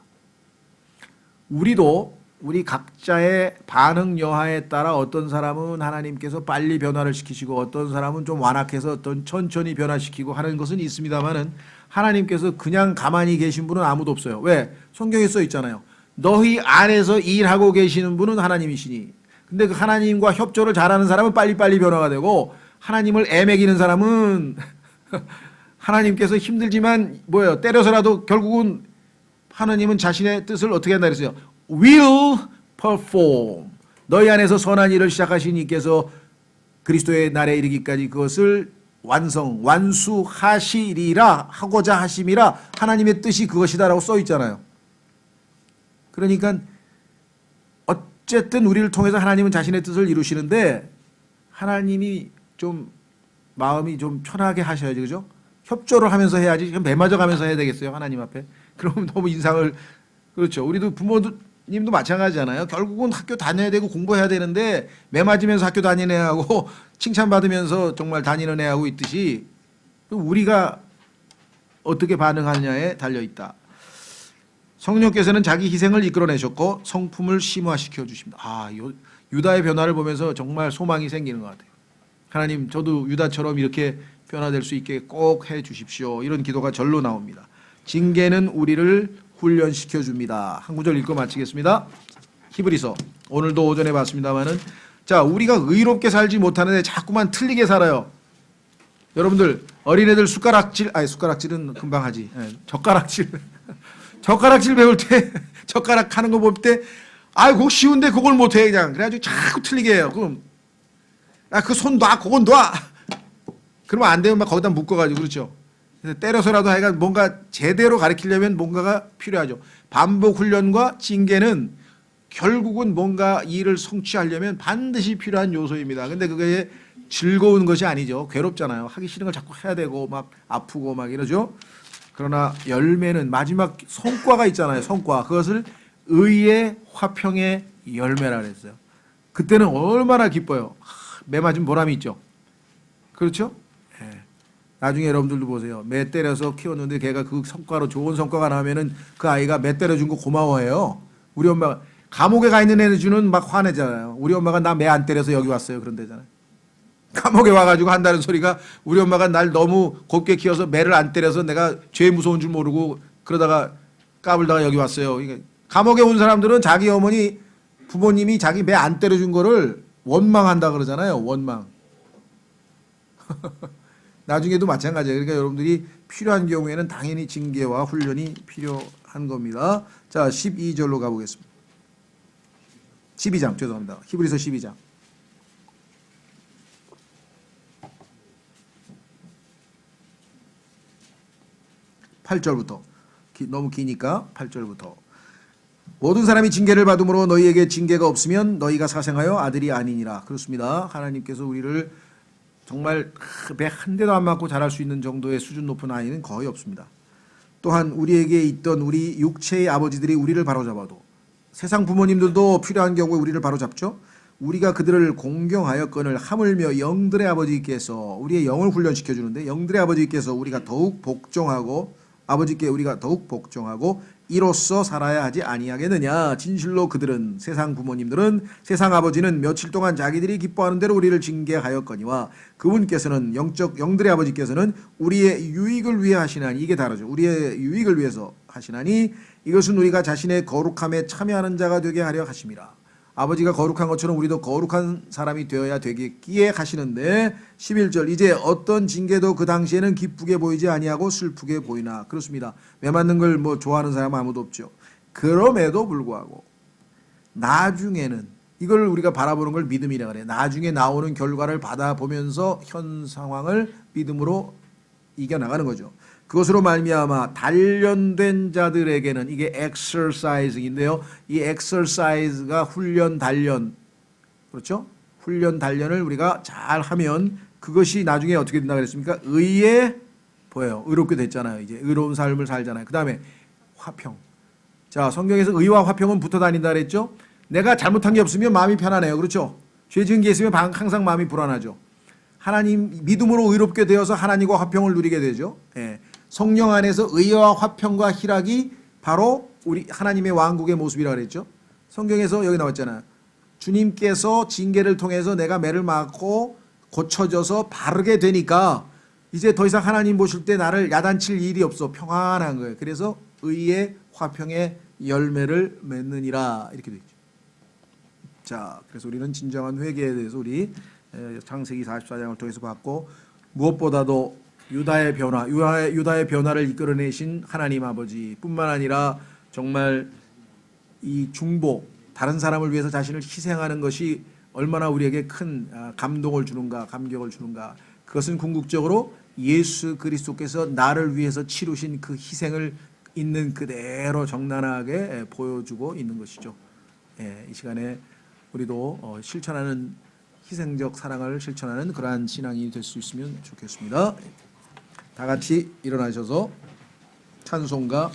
우리 각자의 반응 여하에 따라 어떤 사람은 하나님께서 빨리 변화를 시키시고 어떤 사람은 좀 완악해서 천천히 변화시키고 하는 것은 있습니다만은 하나님께서 그냥 가만히 계신 분은 아무도 없어요. 왜? 성경에 써 있잖아요. 너희 안에서 일하고 계시는 분은 하나님이시니. 근데 그 하나님과 협조를 잘하는 사람은 빨리빨리 변화가 되고 하나님을 애매기는 사람은 하나님께서 힘들지만 때려서라도 결국은 하나님은 자신의 뜻을 어떻게 한다 그랬어요? will perform. 너희 안에서 선한 일을 시작하신 이께서 그리스도의 날에 이르기까지 그것을 완수하시리라 하고자 하심이라 하나님의 뜻이 그것이다라고 써 있잖아요. 그러니까 어쨌든 우리를 통해서 하나님은 자신의 뜻을 이루시는데 하나님이 좀 마음이 좀 편하게 하셔야지 그죠? 협조를 하면서 해야지 매 맞아 가면서 해야 되겠어요 하나님 앞에. 그러면 너무 인상을 그렇죠. 우리도 부모님도 마찬가지잖아요. 결국은 학교 다녀야 되고 공부해야 되는데 매 맞으면서 학교 다니는 애하고 칭찬받으면서 정말 다니는 애하고 있듯이 우리가 어떻게 반응하느냐에 달려있다. 성령께서는 자기 희생을 이끌어내셨고 성품을 심화시켜 주십니다. 유다의 변화를 보면서 정말 소망이 생기는 것 같아요. 하나님 저도 유다처럼 이렇게 변화될 수 있게 꼭 해 주십시오. 이런 기도가 절로 나옵니다. 징계는 우리를 훈련시켜 줍니다. 한 구절 읽고 마치겠습니다. 히브리서 오늘도 오전에 봤습니다만은 자 우리가 의롭게 살지 못하는데 자꾸만 틀리게 살아요. 여러분들 어린애들 숟가락질은 금방 하지. 젓가락질 배울 때 젓가락 하는 거 볼 때 그거 쉬운데 그걸 못해 그냥 그래가지고 자꾸 틀리게 해요. 그럼 그 손 놔 그건 놔. 그러면 안 되면 막 거기다 묶어가지고 그렇죠. 그래서 때려서라도 하여간 뭔가 제대로 가르치려면 뭔가가 필요하죠. 반복 훈련과 징계는 결국은 뭔가 일을 성취하려면 반드시 필요한 요소입니다. 근데 그게 즐거운 것이 아니죠. 괴롭잖아요. 하기 싫은 걸 자꾸 해야 되고 막 아프고 막 이러죠. 그러나 열매는 마지막 성과가 있잖아요. 성과. 그것을 의의 화평의 열매라 그랬어요. 그때는 얼마나 기뻐요. 매 맞은 보람이 있죠. 그렇죠? 나중에 여러분들도 보세요. 매 때려서 키웠는데 걔가 그 성과로 좋은 성과가 나오면은 그 아이가 매 때려준 거 고마워해요. 우리 엄마가 감옥에 가 있는 애주는 막 화내잖아요. 우리 엄마가 나 매 안 때려서 여기 왔어요. 그런데잖아요. 감옥에 와가지고 한다는 소리가 우리 엄마가 날 너무 곱게 키워서 매를 안 때려서 내가 죄 무서운 줄 모르고 그러다가 까불다가 여기 왔어요. 그러니까 감옥에 온 사람들은 자기 어머니 부모님이 자기 매 안 때려준 거를 원망한다 그러잖아요. 원망. 나중에도 마찬가지예요. 그러니까 여러분들이 필요한 경우에는 당연히 징계와 훈련이 필요한 겁니다. 자, 12절로 가보겠습니다. 12장 죄송합니다. 히브리서 12장. 8절부터 너무 기니까 8절부터 모든 사람이 징계를 받음으로 너희에게 징계가 없으면 너희가 사생하여 아들이 아니니라. 그렇습니다. 하나님께서 우리를 정말 배 한 대도 안 맞고 자랄 수 있는 정도의 수준 높은 아이는 거의 없습니다. 또한 우리에게 있던 우리 육체의 아버지들이 우리를 바로잡아도 세상 부모님들도 필요한 경우에 우리를 바로잡죠. 우리가 그들을 공경하였거늘 하물며 영들의 아버지께서 우리의 영을 훈련시켜 주는데 영들의 아버지께서 우리가 더욱 복종하고 아버지께 우리가 더욱 복종하고 이로써 살아야 하지 아니하겠느냐. 진실로 그들은 세상 부모님들은 세상 아버지는 며칠 동안 자기들이 기뻐하는 대로 우리를 징계하였거니와 그분께서는 영들의 아버지께서는 우리의 유익을 위해 하시나니 이게 다르죠. 우리의 유익을 위해서 하시나니 이것은 우리가 자신의 거룩함에 참여하는 자가 되게 하려 하심이라. 아버지가 거룩한 것처럼 우리도 거룩한 사람이 되어야 되겠기에 하시는데 11절 이제 어떤 징계도 그 당시에는 기쁘게 보이지 아니하고 슬프게 보이나 그렇습니다. 매 맞는 걸 뭐 좋아하는 사람 아무도 없죠. 그럼에도 불구하고 나중에는 이걸 우리가 바라보는 걸 믿음이라 그래요. 나중에 나오는 결과를 받아보면서 현 상황을 믿음으로 이겨나가는 거죠. 그것으로 말미암아 단련된 자들에게는 이게 exercise인데요. 이 exercise가 훈련 단련 그렇죠? 훈련 단련을 우리가 잘 하면 그것이 나중에 어떻게 된다 그랬습니까? 의에 보여요. 의롭게 됐잖아요. 이제 의로운 삶을 살잖아요. 그다음에 화평. 자, 성경에서 의와 화평은 붙어 다닌다 그랬죠? 내가 잘못한 게 없으면 마음이 편안해요. 그렇죠? 죄 지은 게 있으면 항상 마음이 불안하죠. 하나님 믿음으로 의롭게 되어서 하나님과 화평을 누리게 되죠. 예. 성령 안에서 의와 화평과 희락이 바로 우리 하나님의 왕국의 모습이라 그랬죠. 성경에서 여기 나왔잖아요. 주님께서 징계를 통해서 내가 매를 맞고 고쳐져서 바르게 되니까 이제 더 이상 하나님 보실 때 나를 야단칠 일이 없어. 평안한 거예요. 그래서 의의 화평의 열매를 맺느니라 이렇게 되어 있죠. 자, 그래서 우리는 진정한 회개에 대해서 우리 창세기 44장을 통해서 봤고 무엇보다도 유다의 변화를 이끌어내신 하나님 아버지 뿐만 아니라 정말 이 중보 다른 사람을 위해서 자신을 희생하는 것이 얼마나 우리에게 큰 감동을 주는가 감격을 주는가. 그것은 궁극적으로 예수 그리스도께서 나를 위해서 치르신 그 희생을 있는 그대로 정난하게 보여주고 있는 것이죠. 예, 이 시간에 우리도 실천하는 희생적 사랑을 실천하는 그러한 신앙이 될 수 있으면 좋겠습니다. 다 같이 일어나셔서 찬송가